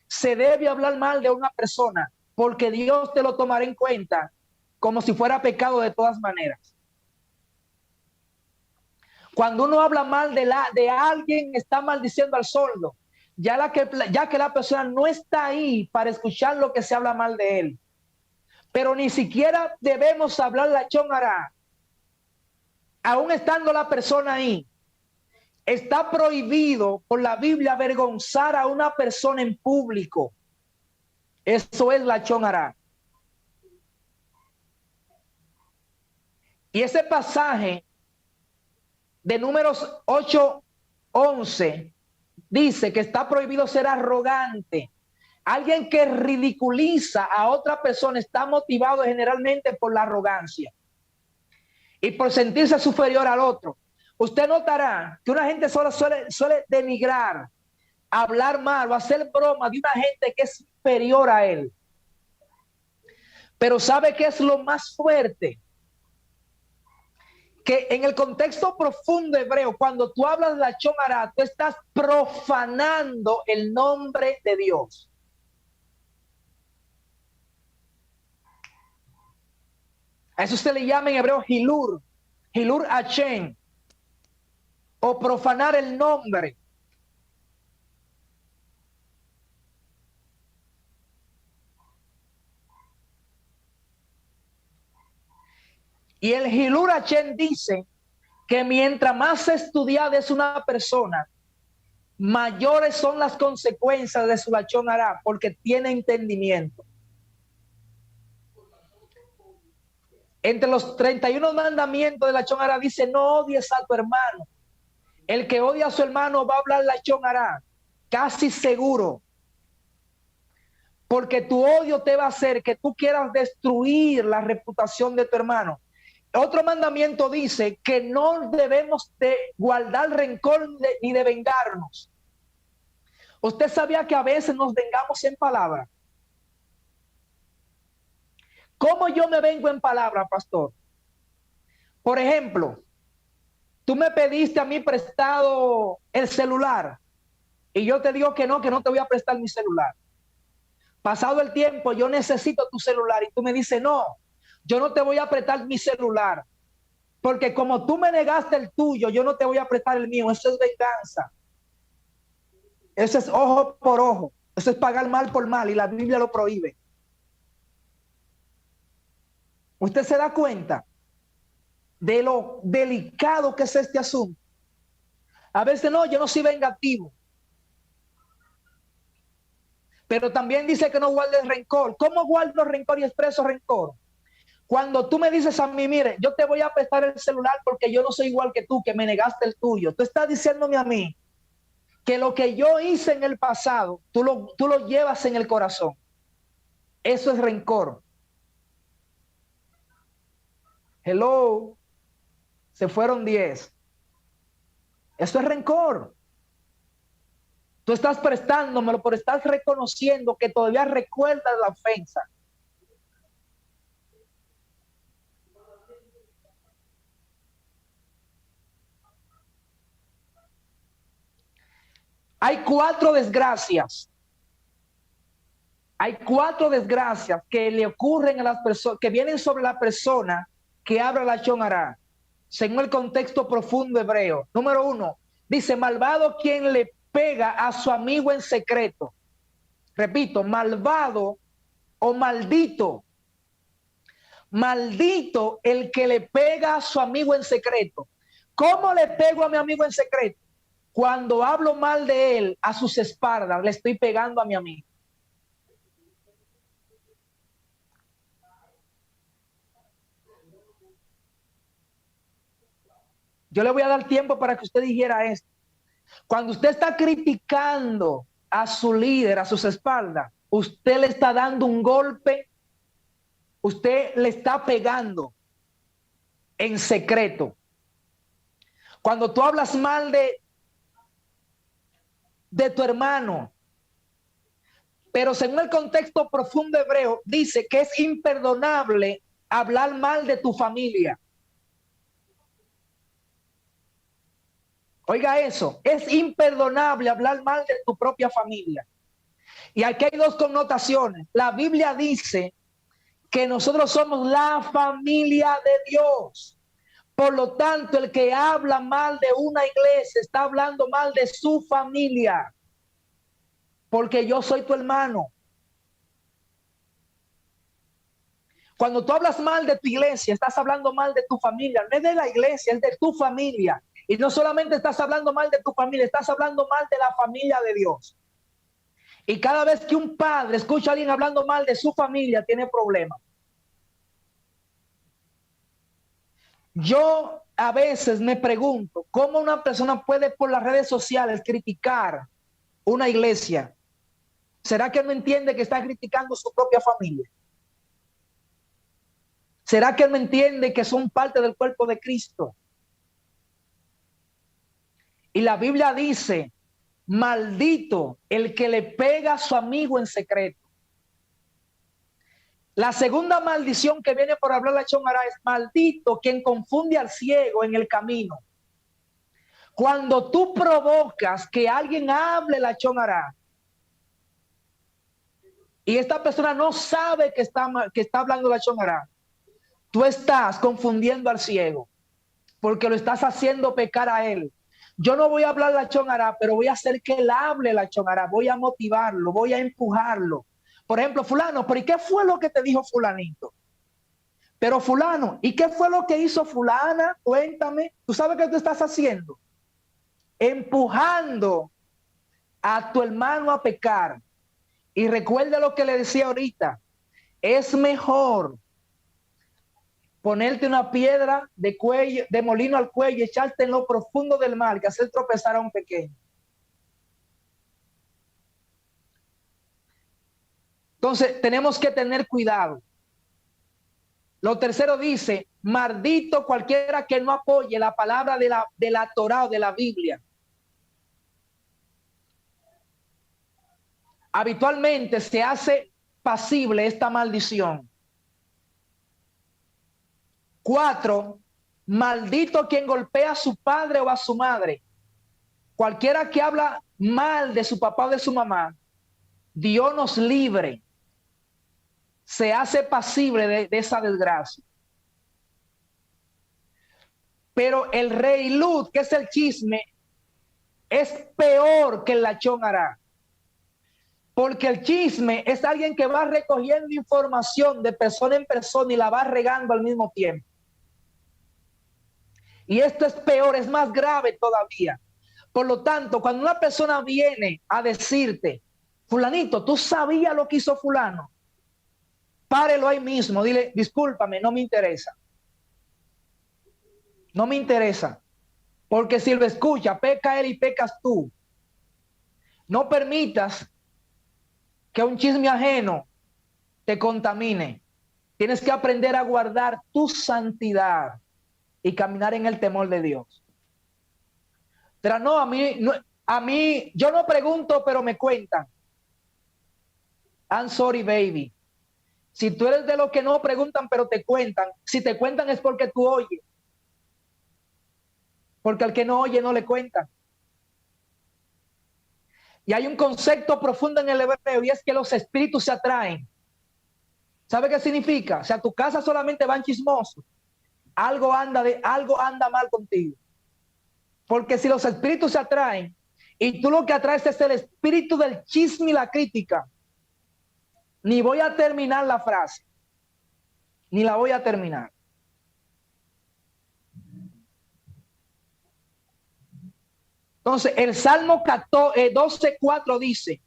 se debe hablar mal de una persona, porque Dios te lo tomará en cuenta como si fuera pecado de todas maneras. Cuando uno habla mal de alguien, está maldiciendo al sordo, ya que la persona no está ahí para escuchar lo que se habla mal de él. Pero ni siquiera debemos hablar lashon hara, aún estando la persona ahí. Está prohibido por la Biblia avergonzar a una persona en público. Eso es lashon hara. Y ese pasaje de Números 8:11 dice que está prohibido ser arrogante. Alguien que ridiculiza a otra persona está motivado generalmente por la arrogancia y por sentirse superior al otro. usted notará que una gente solo suele denigrar, hablar mal o hacer broma de una gente que es inferior a él. Pero ¿sabe qué es lo más fuerte? Que en el contexto profundo hebreo, cuando tú hablas de Lashon Hara, tú estás profanando el nombre de Dios. A eso se le llama en hebreo Hilur Hashem, o profanar el nombre. Y el Hilur Hashem dice que mientras más estudiada es una persona, mayores son las consecuencias de su Lashon Hara, porque tiene entendimiento. Entre los 31 mandamientos de Lashon Hara dice: no odies a tu hermano. El que odia a su hermano va a hablar Lashon Hara, casi seguro. Porque tu odio te va a hacer que tú quieras destruir la reputación de tu hermano. Otro mandamiento dice que no debemos de guardar rencor ni de vengarnos. ¿Usted sabía que a veces nos vengamos en palabra? ¿Cómo yo me vengo en palabra, pastor? Por ejemplo, tú me pediste a mí prestado el celular y yo te digo que no te voy a prestar mi celular. Pasado el tiempo, yo necesito tu celular y tú me dices: no, yo no te voy a prestar mi celular, porque como tú me negaste el tuyo, yo no te voy a prestar el mío. Eso es venganza. Eso es ojo por ojo. Eso es pagar mal por mal y la Biblia lo prohíbe. ¿Usted se da cuenta de lo delicado que es este asunto? A veces no, yo no soy vengativo. Pero también dice que no guardes rencor. ¿Cómo guardo rencor y expreso rencor? Cuando tú me dices a mí: mire, yo te voy a prestar el celular porque yo no soy igual que tú, que me negaste el tuyo. Tú estás diciéndome a mí que lo que yo hice en el pasado, tú lo llevas en el corazón. Eso es rencor. Hello. Se fueron 10. Eso es rencor. Tú estás prestándomelo, pero estás reconociendo que todavía recuerdas la ofensa. Hay 4 desgracias. Hay 4 desgracias que le ocurren a las personas, que vienen sobre la persona que habla Lashon Hara, según el contexto profundo hebreo. Número 1, dice: malvado quien le pega a su amigo en secreto. Repito, malvado o maldito. Maldito el que le pega a su amigo en secreto. ¿Cómo le pego a mi amigo en secreto? Cuando hablo mal de él a sus espaldas, le estoy pegando a mi amigo. Yo le voy a dar tiempo para que usted dijera esto. Cuando usted está criticando a su líder a sus espaldas, usted le está dando un golpe, usted le está pegando en secreto. Cuando tú hablas mal de tu hermano, pero según el contexto profundo hebreo, dice que es imperdonable hablar mal de tu familia. Oiga eso, es imperdonable hablar mal de tu propia familia. Y aquí hay 2 connotaciones. La Biblia dice que nosotros somos la familia de Dios. Por lo tanto, el que habla mal de una iglesia está hablando mal de su familia. Porque yo soy tu hermano. Cuando tú hablas mal de tu iglesia, estás hablando mal de tu familia. No es de la iglesia, es de tu familia. Y no solamente estás hablando mal de tu familia, estás hablando mal de la familia de Dios. Y cada vez que un padre escucha a alguien hablando mal de su familia, tiene problemas. Yo a veces me pregunto cómo una persona puede por las redes sociales criticar una iglesia. ¿Será que no entiende que está criticando su propia familia? ¿Será que no entiende que son parte del cuerpo de Cristo? Y la Biblia dice, maldito el que le pega a su amigo en secreto. La segunda maldición que viene por hablar la chongará es maldito quien confunde al ciego en el camino. Cuando tú provocas que alguien hable la chongará y esta persona no sabe que está hablando la chongará, tú estás confundiendo al ciego porque lo estás haciendo pecar a él. Yo no voy a hablar la chongará, pero voy a hacer que él hable la chongará, voy a motivarlo, voy a empujarlo. Por ejemplo, fulano, ¿pero y qué fue lo que te dijo fulanito? Pero fulano, ¿y qué fue lo que hizo fulana? Cuéntame. ¿Tú sabes qué tú estás haciendo? Empujando a tu hermano a pecar. Y recuerda lo que le decía ahorita. Es mejor ponerte una piedra de cuello, de molino al cuello y echarte en lo profundo del mar que hacer tropezar a un pequeño. Entonces, tenemos que tener cuidado. Lo tercero dice, maldito cualquiera que no apoye la palabra de la Torá o de la Biblia. Habitualmente se hace pasible esta maldición. 4, maldito quien golpea a su padre o a su madre. Cualquiera que habla mal de su papá o de su mamá, Dios nos libre, se hace pasible de esa desgracia. Pero el rey lud, que es el chisme, es peor que el lachón hará. Porque el chisme es alguien que va recogiendo información de persona en persona y la va regando al mismo tiempo. Y esto es peor, es más grave todavía. Por lo tanto, cuando una persona viene a decirte, fulanito, ¿tú sabías lo que hizo fulano? Párelo ahí mismo, dile, discúlpame, no me interesa. No me interesa. Porque si lo escucha, peca él y pecas tú. No permitas que un chisme ajeno te contamine. Tienes que aprender a guardar tu santidad y caminar en el temor de Dios. Pero no, a mí, yo no pregunto, pero me cuentan. I'm sorry, baby. Si tú eres de los que no preguntan, pero te cuentan, si te cuentan es porque tú oyes. Porque al que no oye no le cuentan. Y hay un concepto profundo en el hebreo y es que los espíritus se atraen. ¿Sabe qué significa? O sea, a tu casa solamente van chismosos. Algo anda mal contigo. Porque si los espíritus se atraen y tú lo que atraes es el espíritu del chisme y la crítica, ni voy a terminar la frase, ni la voy a terminar. Entonces, el Salmo 12:4 dice,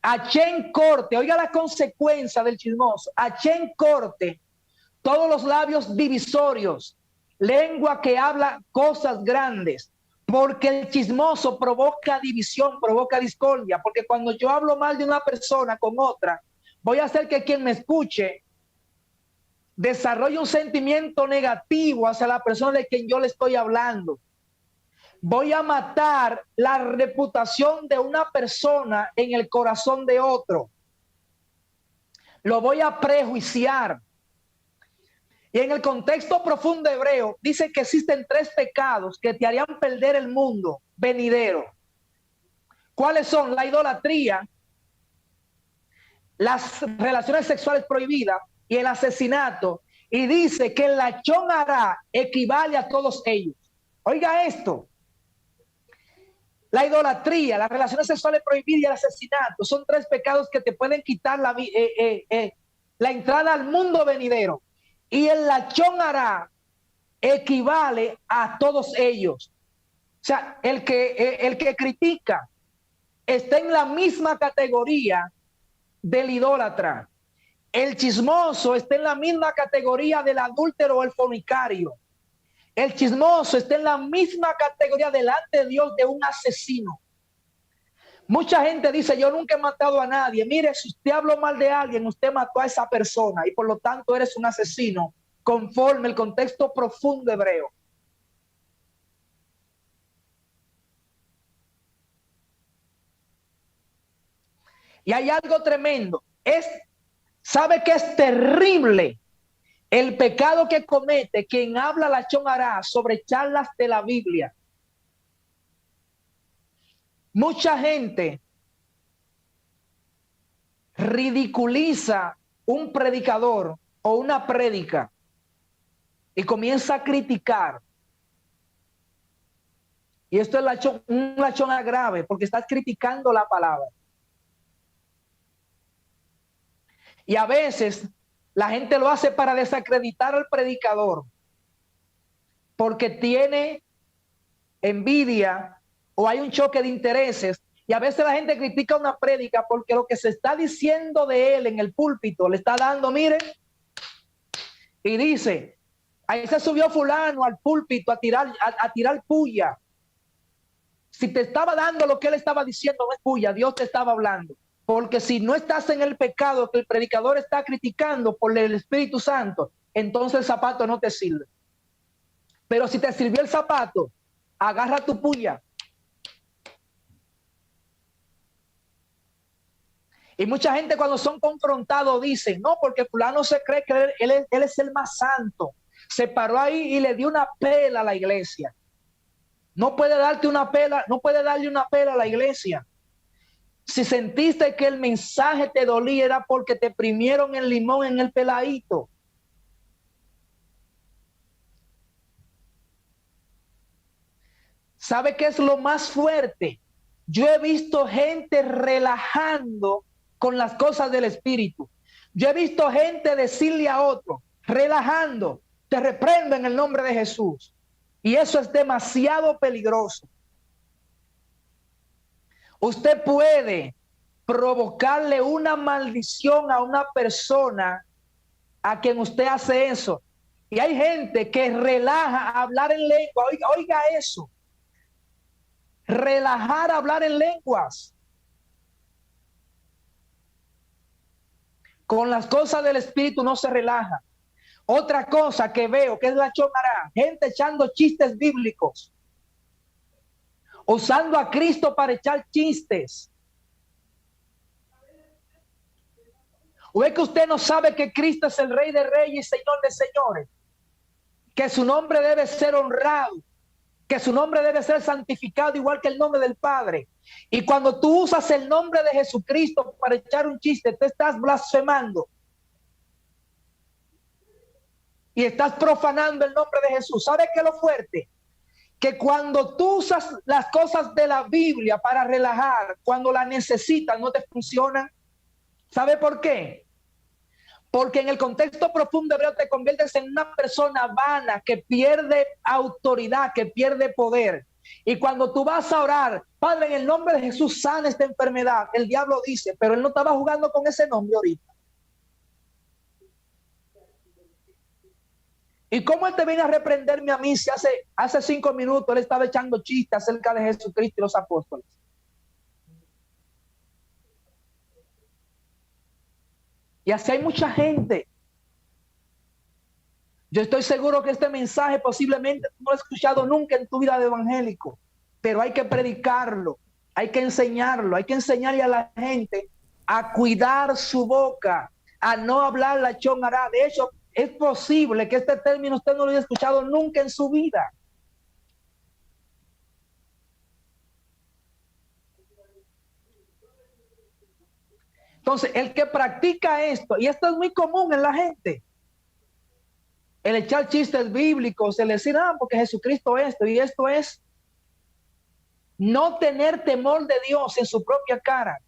Achén corte, oiga la consecuencia del chismoso, Achén corte todos los labios divisorios, lengua que habla cosas grandes, porque el chismoso provoca división, provoca discordia, porque cuando yo hablo mal de una persona con otra, voy a hacer que quien me escuche desarrolle un sentimiento negativo hacia la persona de quien yo le estoy hablando. Voy a matar la reputación de una persona en el corazón de otro. Lo voy a prejuiciar. Y en el contexto profundo hebreo, dice que existen 3 pecados que te harían perder el mundo venidero. ¿Cuáles son? La idolatría, las relaciones sexuales prohibidas y el asesinato. Y dice que el lachón hará equivale a todos ellos. Oiga esto. La idolatría, las relaciones sexuales prohibidas y el asesinato son 3 pecados que te pueden quitar la entrada al mundo venidero. Y el lachón hará equivale a todos ellos. O sea, el que critica está en la misma categoría del idólatra. El chismoso está en la misma categoría del adúltero o el fornicario. El chismoso está en la misma categoría delante de Dios de un asesino. Mucha gente dice, yo nunca he matado a nadie. Mire, si usted habló mal de alguien, usted mató a esa persona y por lo tanto eres un asesino conforme el contexto profundo hebreo. Y hay algo tremendo. ¿Sabe qué es terrible? El pecado que comete quien habla lachón hará sobre charlas de la Biblia. Mucha gente ridiculiza un predicador o una prédica y comienza a criticar. Y esto es un lachón grave porque estás criticando la palabra. Y a veces la gente lo hace para desacreditar al predicador porque tiene envidia o hay un choque de intereses. Y a veces la gente critica una prédica porque lo que se está diciendo de él en el púlpito le está dando, miren, y dice, ahí se subió fulano al púlpito a tirar puya. Si te estaba dando lo que él estaba diciendo, no es puya, Dios te estaba hablando. Porque si no estás en el pecado que el predicador está criticando por el Espíritu Santo, entonces el zapato no te sirve. Pero si te sirvió el zapato, agarra tu puya. Y mucha gente cuando son confrontados dicen, no, porque fulano se cree que él es el más santo. Se paró ahí y le dio una pela a la iglesia. No puede darte una pela, no puede darle una pela a la iglesia. Si sentiste que el mensaje te dolía era porque te primieron el limón en el peladito. ¿Sabe qué es lo más fuerte? Yo he visto gente relajando con las cosas del Espíritu. Yo he visto gente decirle a otro, relajando, te reprendo en el nombre de Jesús. Y eso es demasiado peligroso. Usted puede provocarle una maldición a una persona a quien usted hace eso. Y hay gente que relaja a hablar en lengua. Oiga eso. Relajar a hablar en lenguas. Con las cosas del Espíritu no se relaja. Otra cosa que veo que es la chongará, gente echando chistes bíblicos, usando a Cristo para echar chistes. ¿O es que usted no sabe que Cristo es el Rey de Reyes y Señor de Señores? Que su nombre debe ser honrado, que su nombre debe ser santificado igual que el nombre del Padre. Y cuando tú usas el nombre de Jesucristo para echar un chiste, te estás blasfemando. Y estás profanando el nombre de Jesús. ¿Sabe qué es lo fuerte? Que cuando tú usas las cosas de la Biblia para relajar, cuando la necesitas, no te funcionan. ¿Sabe por qué? Porque en el contexto profundo hebreo te conviertes en una persona vana que pierde autoridad, que pierde poder. Y cuando tú vas a orar, Padre, en el nombre de Jesús, sana esta enfermedad, el diablo dice, pero él no estaba jugando con ese nombre ahorita. ¿Y cómo él te viene a reprenderme a mí si hace 5 minutos él estaba echando chistes acerca de Jesucristo y los apóstoles? Y así hay mucha gente. Yo estoy seguro que este mensaje posiblemente no lo has escuchado nunca en tu vida de evangélico, pero hay que predicarlo, hay que enseñarlo, hay que enseñarle a la gente a cuidar su boca, a no hablar la chongará. De hecho, es posible que este término usted no lo haya escuchado nunca en su vida. Entonces, el que practica esto, y esto es muy común en la gente, el echar chistes bíblicos, el decir, porque Jesucristo esto y esto es no tener temor de Dios en su propia cara.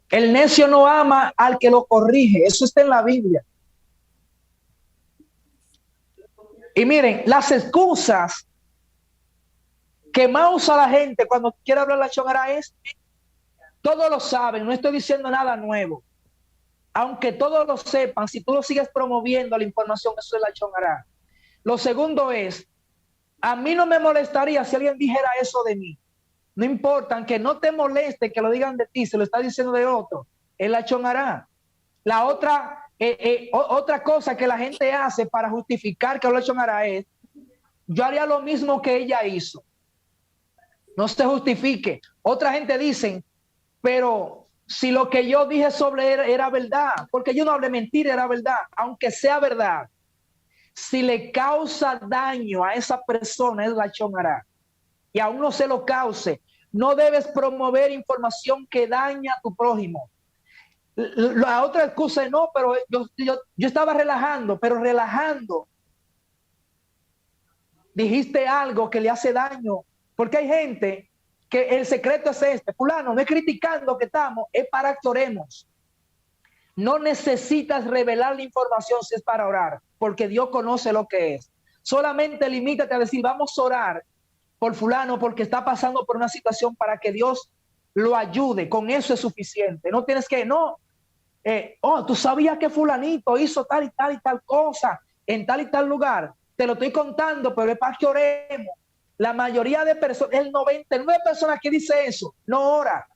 El necio no ama al que lo corrige. Eso está en la Biblia. Y miren, las excusas que más usa la gente cuando quiere hablar la chongará es, todos lo saben, no estoy diciendo nada nuevo. Aunque todos lo sepan, si tú lo sigues promoviendo la información, eso es la chongará. Lo segundo es, a mí no me molestaría si alguien dijera eso de mí. No importa, aunque no te moleste que lo digan de ti, se lo está diciendo de otro, es la chongará. La otra cosa que la gente hace para justificar que la chongará es, yo haría lo mismo que ella hizo. no se justifique. Otra gente dice, pero si lo que yo dije sobre él era verdad, porque yo no hablé mentira, era verdad, aunque sea verdad, si le causa daño a esa persona, es lachón hará. Y aún no se lo cause, no debes promover información que daña a tu prójimo. La otra excusa es no, pero yo estaba relajando, pero relajando dijiste algo que le hace daño, porque hay gente que el secreto es este, fulano, no es criticando que estamos, es para que oremos. No necesitas revelar la información si es para orar, porque Dios conoce lo que es. Solamente limítate a decir, vamos a orar por fulano porque está pasando por una situación para que Dios lo ayude. Con eso es suficiente. No tienes que, no, tú sabías que fulanito hizo tal y tal y tal cosa en tal y tal lugar. Te lo estoy contando, pero es para que oremos. La mayoría de personas, el 99% de personas que dice eso, no ora.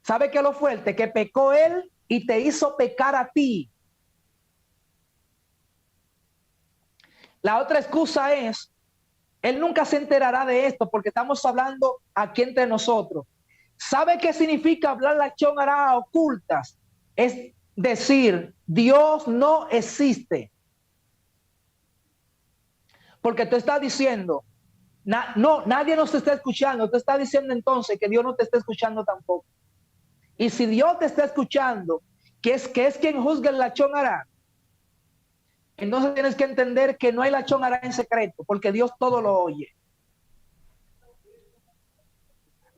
¿Sabe qué es lo fuerte? Que pecó él y te hizo pecar a ti. La otra excusa es, él nunca se enterará de esto porque estamos hablando aquí entre nosotros. ¿Sabe qué significa hablar lachón hará ocultas? Es decir, Dios no existe. Porque tú estás diciendo, no, nadie nos está escuchando. Tú estás diciendo entonces que Dios no te está escuchando tampoco. Y si Dios te está escuchando, que es quien juzga el lachón hará, entonces tienes que entender que no hay lachón hará en secreto, porque Dios todo lo oye.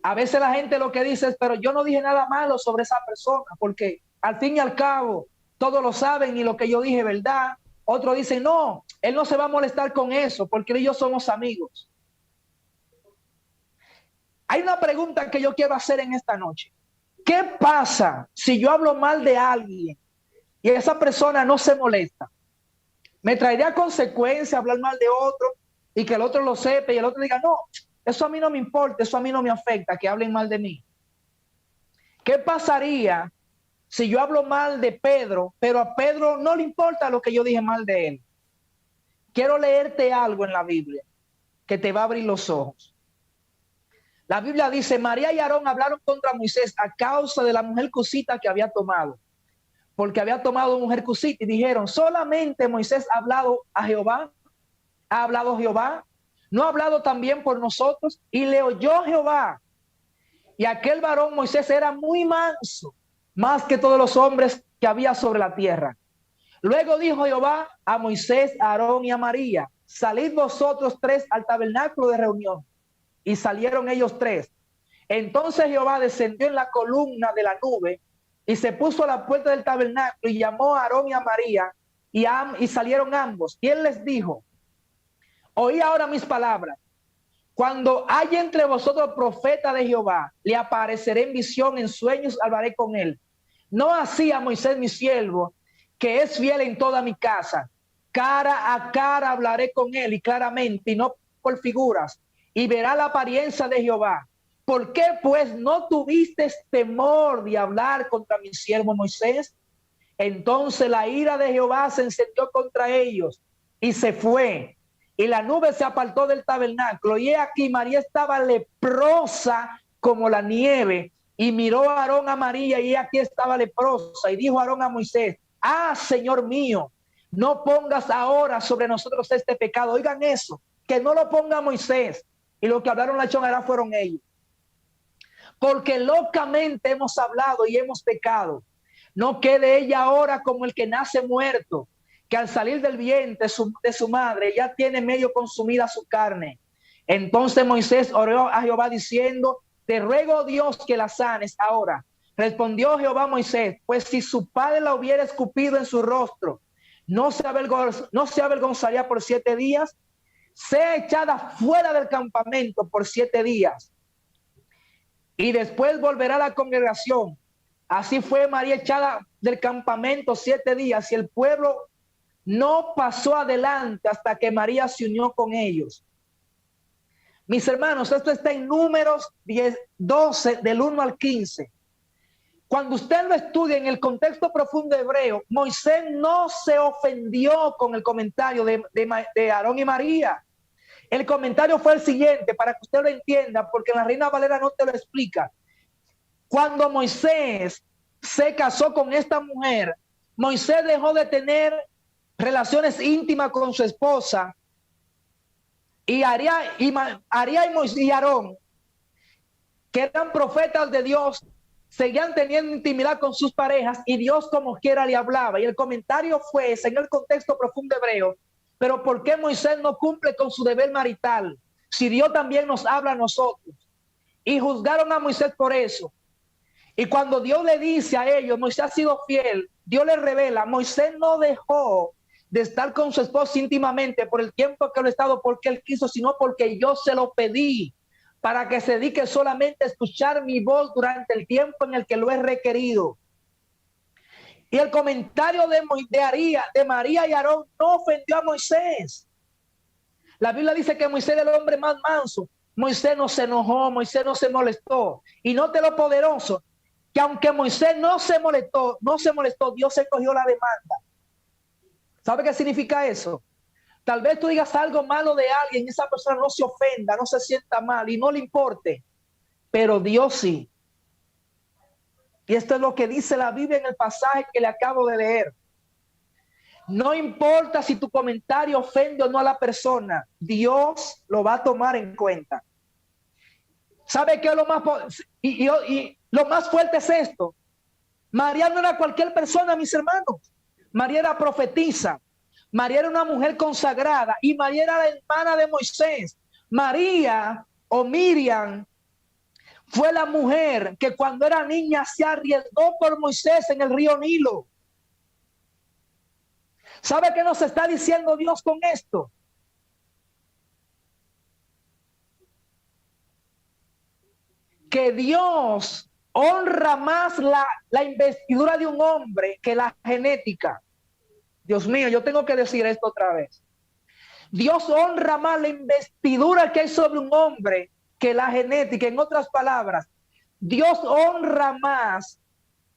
A veces la gente lo que dice es, pero yo no dije nada malo sobre esa persona, porque al fin y al cabo, todos lo saben y lo que yo dije es verdad. Otro dice, no, él no se va a molestar con eso, porque él y yo somos amigos. Hay una pregunta que yo quiero hacer en esta noche. ¿Qué pasa si yo hablo mal de alguien y esa persona no se molesta? ¿Me traería consecuencia hablar mal de otro y que el otro lo sepa y el otro diga, no, eso a mí no me importa, eso a mí no me afecta, que hablen mal de mí? ¿Qué pasaría si yo hablo mal de Pedro, pero a Pedro no le importa lo que yo dije mal de él? Quiero leerte algo en la Biblia que te va a abrir los ojos. La Biblia dice, María y Aarón hablaron contra Moisés a causa de la mujer cusita que había tomado. Porque había tomado mujer cusita y dijeron, solamente Moisés ha hablado a Jehová, ha hablado Jehová, no ha hablado también por nosotros, y le oyó Jehová. Y aquel varón Moisés era muy manso, más que todos los hombres que había sobre la tierra. Luego dijo Jehová a Moisés, a Aarón y a María, salid vosotros tres al tabernáculo de reunión. Y salieron ellos tres. Entonces Jehová descendió en la columna de la nube y se puso a la puerta del tabernáculo y llamó a Aarón y a María y salieron ambos. Y él les dijo, oí ahora mis palabras. Cuando haya entre vosotros profeta de Jehová, le apareceré en visión, en sueños, hablaré con él. No así a Moisés mi siervo, que es fiel en toda mi casa. Cara a cara hablaré con él y claramente, y no por figuras, y verá la apariencia de Jehová. ¿Por qué pues no tuviste temor de hablar contra mi siervo Moisés? Entonces la ira de Jehová se encendió contra ellos y se fue. Y la nube se apartó del tabernáculo. Y he aquí María estaba leprosa como la nieve. Y miró a Aarón a María y aquí estaba leprosa. Y dijo Aarón a Moisés, Señor mío, no pongas ahora sobre nosotros este pecado. Oigan eso, que no lo ponga Moisés. Y lo que hablaron la chonera fueron ellos. Porque locamente hemos hablado y hemos pecado. No quede ella ahora como el que nace muerto, que al salir del vientre de su madre ya tiene medio consumida su carne. Entonces Moisés oró a Jehová diciendo, te ruego Dios que la sanes ahora. Respondió Jehová a Moisés, pues si su padre la hubiera escupido en su rostro, no se avergonzaría por 7 días. Sea echada fuera del campamento por 7 días y después volverá a la congregación. Así fue María echada del campamento 7 días y el pueblo no pasó adelante hasta que María se unió con ellos. Mis hermanos, esto está en Números 12, del 1 al 15. Cuando usted lo estudia en el contexto profundo hebreo, Moisés no se ofendió con el comentario de Aarón y María. El comentario fue el siguiente, para que usted lo entienda, porque en la Reina Valera no te lo explica. Cuando Moisés se casó con esta mujer, Moisés dejó de tener relaciones íntimas con su esposa, y Aría y Aarón, que eran profetas de Dios, seguían teniendo intimidad con sus parejas, y Dios como quiera le hablaba. Y el comentario fue, en el contexto profundo hebreo, pero ¿por qué Moisés no cumple con su deber marital si Dios también nos habla a nosotros? Y juzgaron a Moisés por eso. Y cuando Dios le dice a ellos, Moisés ha sido fiel, Dios le revela, Moisés no dejó de estar con su esposa íntimamente por el tiempo que lo ha estado porque él quiso, sino porque yo se lo pedí, para que se dedique solamente a escuchar mi voz durante el tiempo en el que lo he requerido. Y el comentario de María y Aarón no ofendió a Moisés. La Biblia dice que Moisés era el hombre más manso. Moisés no se enojó, Moisés no se molestó. Y note lo poderoso, que aunque Moisés no se molestó, Dios escogió la demanda. ¿Sabe qué significa eso? Tal vez tú digas algo malo de alguien y esa persona no se ofenda, no se sienta mal y no le importe, pero Dios sí. Y esto es lo que dice la Biblia en el pasaje que le acabo de leer. No importa si tu comentario ofende o no a la persona, Dios lo va a tomar en cuenta. ¿Sabe qué es lo más y lo más fuerte es esto? María no era cualquier persona, mis hermanos. María era profetisa. María era una mujer consagrada y María era la hermana de Moisés. María o Miriam fue la mujer que cuando era niña se arriesgó por Moisés en el río Nilo. ¿Sabe qué nos está diciendo Dios con esto? Que Dios honra más la investidura de un hombre que la genética. Dios mío, yo tengo que decir esto otra vez. Dios honra más la investidura que hay sobre un hombre que la genética. En otras palabras, Dios honra más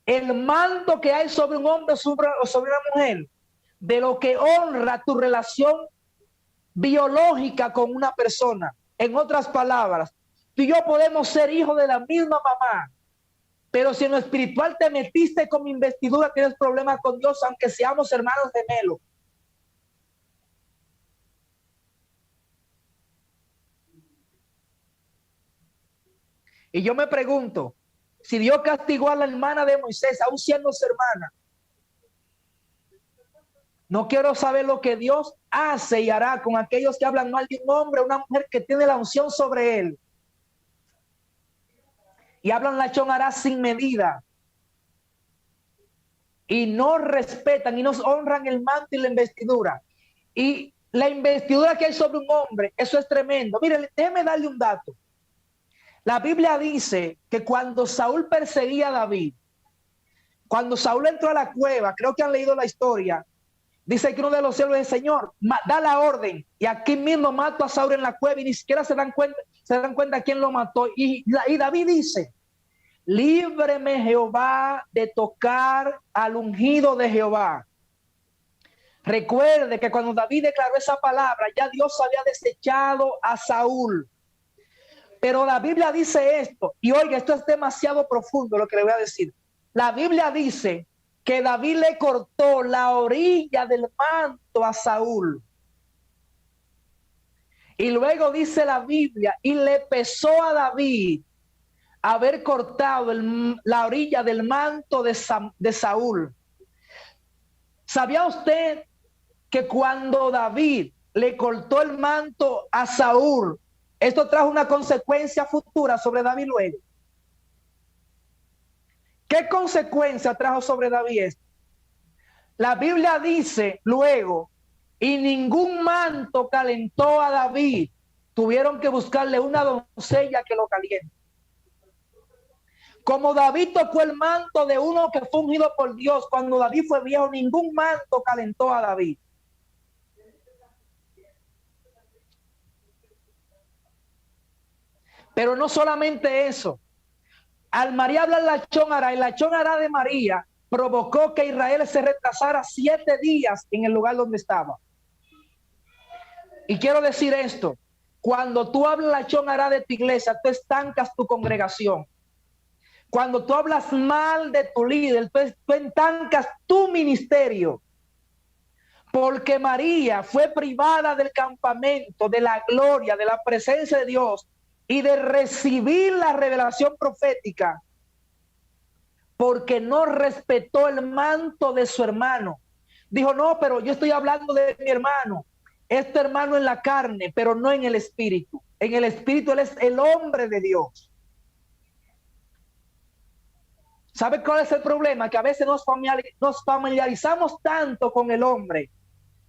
el manto que hay sobre un hombre o sobre una mujer de lo que honra tu relación biológica con una persona. En otras palabras, tú y yo podemos ser hijos de la misma mamá, pero si en lo espiritual te metiste con investidura, tienes problemas con Dios, aunque seamos hermanos gemelos. Y yo me pregunto, si Dios castigó a la hermana de Moisés, aún siendo su hermana, no quiero saber lo que Dios hace y hará con aquellos que hablan mal de un hombre o una mujer que tiene la unción sobre él. Y hablan la chonará sin medida. Y no respetan y no honran el manto y la investidura. Y la investidura que hay sobre un hombre, eso es tremendo. Miren, déjeme darle un dato. La Biblia dice que cuando Saúl perseguía a David, cuando Saúl entró a la cueva, creo que han leído la historia, dice que uno de los siervos dice, Señor, da la orden, y aquí mismo mato a Saúl en la cueva, y ni siquiera se dan cuenta quién lo mató. Y David dice, líbreme Jehová de tocar al ungido de Jehová. Recuerde que cuando David declaró esa palabra, ya Dios había desechado a Saúl. Pero la Biblia dice esto, y oiga, esto es demasiado profundo lo que le voy a decir. La Biblia dice que David le cortó la orilla del manto a Saúl. Y luego dice la Biblia, y le pesó a David haber cortado la orilla del manto de Saúl. ¿Sabía usted que cuando David le cortó el manto a Saúl, esto trajo una consecuencia futura sobre David luego? ¿Qué consecuencia trajo sobre David esto? La Biblia dice luego, y ningún manto calentó a David. Tuvieron que buscarle una doncella que lo caliente. Como David tocó el manto de uno que fue ungido por Dios, cuando David fue viejo, ningún manto calentó a David. Pero no solamente eso. Al María hablar la chonara, y la chonara de María provocó que Israel se retrasara 7 días en el lugar donde estaba. Y quiero decir esto, Cuando tú hablas la chonará de tu iglesia, tú estancas tu congregación. Cuando tú hablas mal de tu líder, tú estancas tu ministerio. Porque María fue privada del campamento, de la gloria, de la presencia de Dios y de recibir la revelación profética, porque no respetó el manto de su hermano. Dijo, no, pero yo estoy hablando de mi hermano. Este hermano en la carne, pero no en el espíritu. En el espíritu él es el hombre de Dios. ¿Sabe cuál es el problema? Que a veces nos familiarizamos tanto con el hombre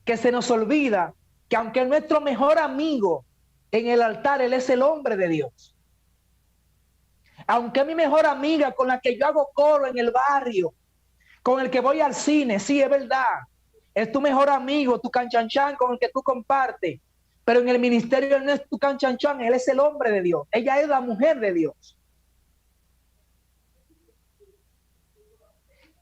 que se nos olvida que aunque nuestro mejor amigo en el altar, él es el hombre de Dios. Aunque mi mejor amiga con la que yo hago coro en el barrio, con el que voy al cine, sí, es verdad. Es tu mejor amigo, tu canchanchan con el que tú compartes. Pero en el ministerio él no es tu canchanchan, él es el hombre de Dios. Ella es la mujer de Dios.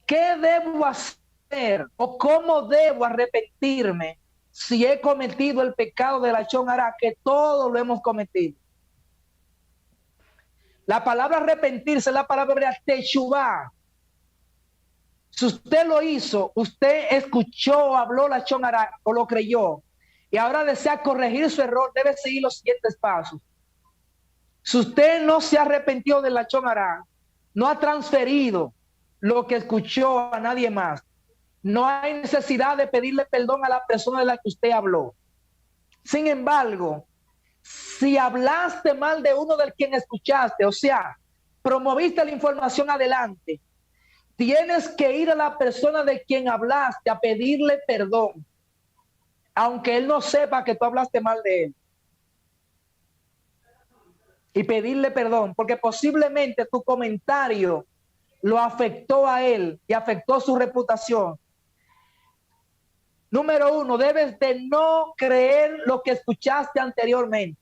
¿Qué debo hacer o cómo debo arrepentirme si he cometido el pecado de la chonará? Que todos lo hemos cometido. La palabra arrepentirse es la palabra techubá. Si usted lo hizo, usted escuchó, habló la chonará o lo creyó y ahora desea corregir su error, debe seguir los siguientes pasos. Si usted no se arrepintió de la chonará, no ha transferido lo que escuchó a nadie más, no hay necesidad de pedirle perdón a la persona de la que usted habló. Sin embargo, si hablaste mal de uno del quien escuchaste, o sea, promoviste la información adelante, tienes que ir a la persona de quien hablaste a pedirle perdón, aunque él no sepa que tú hablaste mal de él. Y pedirle perdón, porque posiblemente tu comentario lo afectó a él y afectó su reputación. Número 1, debes de no creer lo que escuchaste anteriormente.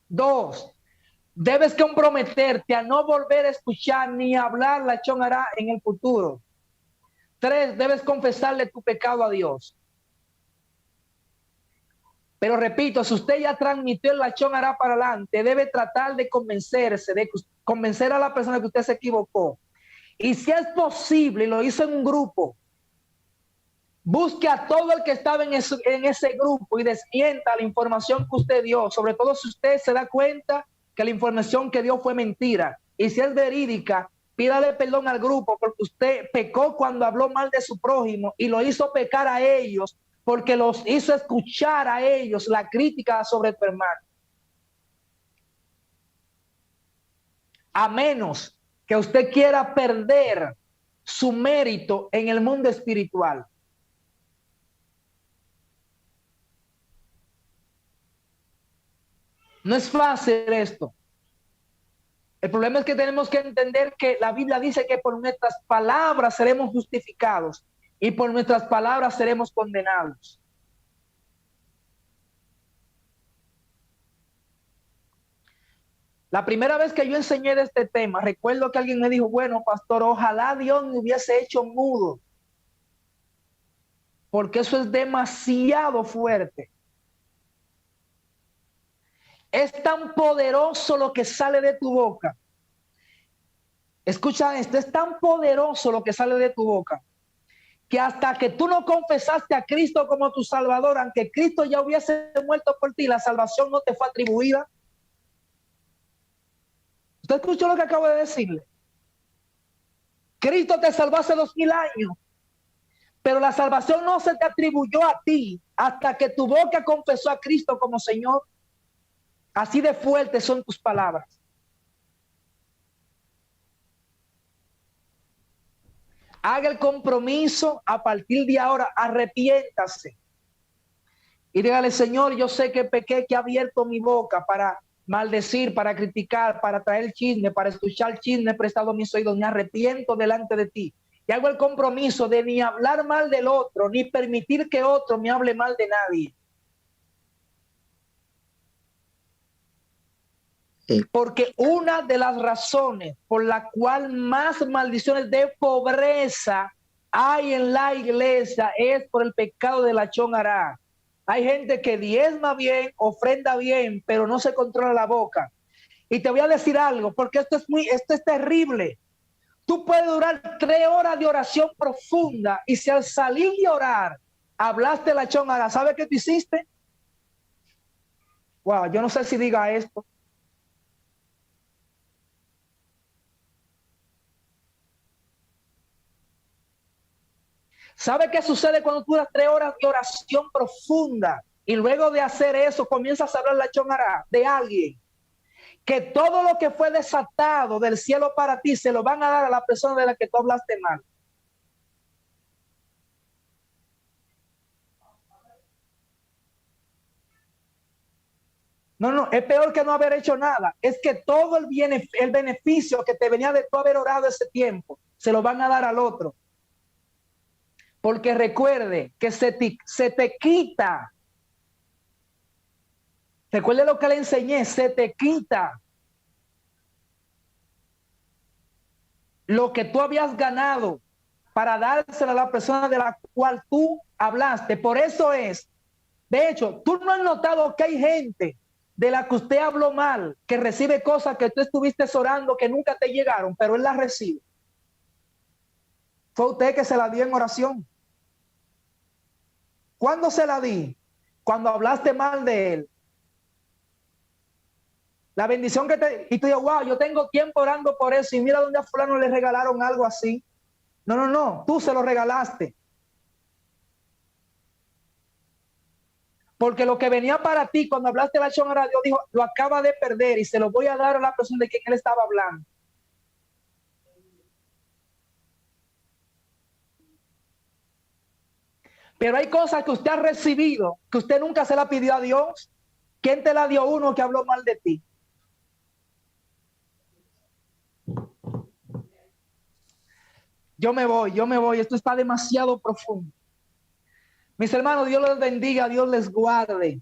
2, debes comprometerte a no volver a escuchar ni hablar la chonará en el futuro. 3, debes confesarle tu pecado a Dios. Pero repito, si usted ya transmitió la chonará para adelante, debe tratar de convencerse, de convencer a la persona que usted se equivocó. Y si es posible, y lo hizo en un grupo, busque a todo el que estaba en ese grupo y desmienta la información que usted dio, sobre todo si usted se da cuenta que la información que dio fue mentira. Y si es verídica, pídale perdón al grupo porque usted pecó cuando habló mal de su prójimo y lo hizo pecar a ellos porque los hizo escuchar a ellos la crítica sobre tu hermano. A menos que usted quiera perder su mérito en el mundo espiritual. No es fácil esto. El problema es que tenemos que entender que la Biblia dice que por nuestras palabras seremos justificados y por nuestras palabras seremos condenados. La primera vez que yo enseñé de este tema, recuerdo que alguien me dijo, bueno, pastor, ojalá Dios me hubiese hecho mudo, porque eso es demasiado fuerte. Es tan poderoso lo que sale de tu boca. Escucha esto, es tan poderoso lo que sale de tu boca, que hasta que tú no confesaste a Cristo como tu Salvador, aunque Cristo ya hubiese muerto por ti, la salvación no te fue atribuida. ¿Usted escuchó lo que acabo de decirle? Cristo te salvó hace 2000 años, pero la salvación no se te atribuyó a ti hasta que tu boca confesó a Cristo como Señor. Así de fuertes son tus palabras. Haga el compromiso a partir de ahora, arrepiéntase. Y dígale, Señor, yo sé que pequé, que he abierto mi boca para maldecir, para criticar, para traer chisme, para escuchar chisme, he prestado mis oídos, me arrepiento delante de ti. Y hago el compromiso de ni hablar mal del otro, ni permitir que otro me hable mal de nadie. Porque una de las razones por la cual más maldiciones de pobreza hay en la iglesia es por el pecado de la chonará. Hay gente que diezma bien, ofrenda bien, pero no se controla la boca. Y te voy a decir algo, porque esto es terrible. Tú puedes durar 3 horas de oración profunda y si al salir de orar hablaste la chóngara, ¿sabes qué tú hiciste? Wow, yo no sé si diga esto. ¿Sabe qué sucede cuando tú das 3 horas de oración profunda y luego de hacer eso comienzas a hablar la chóngara de alguien? Que todo lo que fue desatado del cielo para ti se lo van a dar a la persona de la que tú hablaste mal. No, es peor que no haber hecho nada. Es que todo el beneficio que te venía de tú haber orado ese tiempo, se lo van a dar al otro. Porque recuerde que se te quita. Recuerde lo que le enseñé, se te quita lo que tú habías ganado para dárselo a la persona de la cual tú hablaste. Por eso es, de hecho, tú no has notado que hay gente de la que usted habló mal, que recibe cosas que tú estuviste orando que nunca te llegaron, pero él las recibe. Fue usted que se la dio en oración. ¿Cuándo se la di? Cuando hablaste mal de él. La bendición que te... Y tú dices, wow, yo tengo tiempo orando por eso y mira dónde a fulano le regalaron algo así. No, tú se lo regalaste. Porque lo que venía para ti cuando hablaste la chóngara, Dios dijo, lo acaba de perder y se lo voy a dar a la persona de quien él estaba hablando. Pero hay cosas que usted ha recibido, que usted nunca se la pidió a Dios. ¿Quién te la dio? Uno que habló mal de ti. Yo me voy. Esto está demasiado profundo. Mis hermanos, Dios les bendiga, Dios les guarde.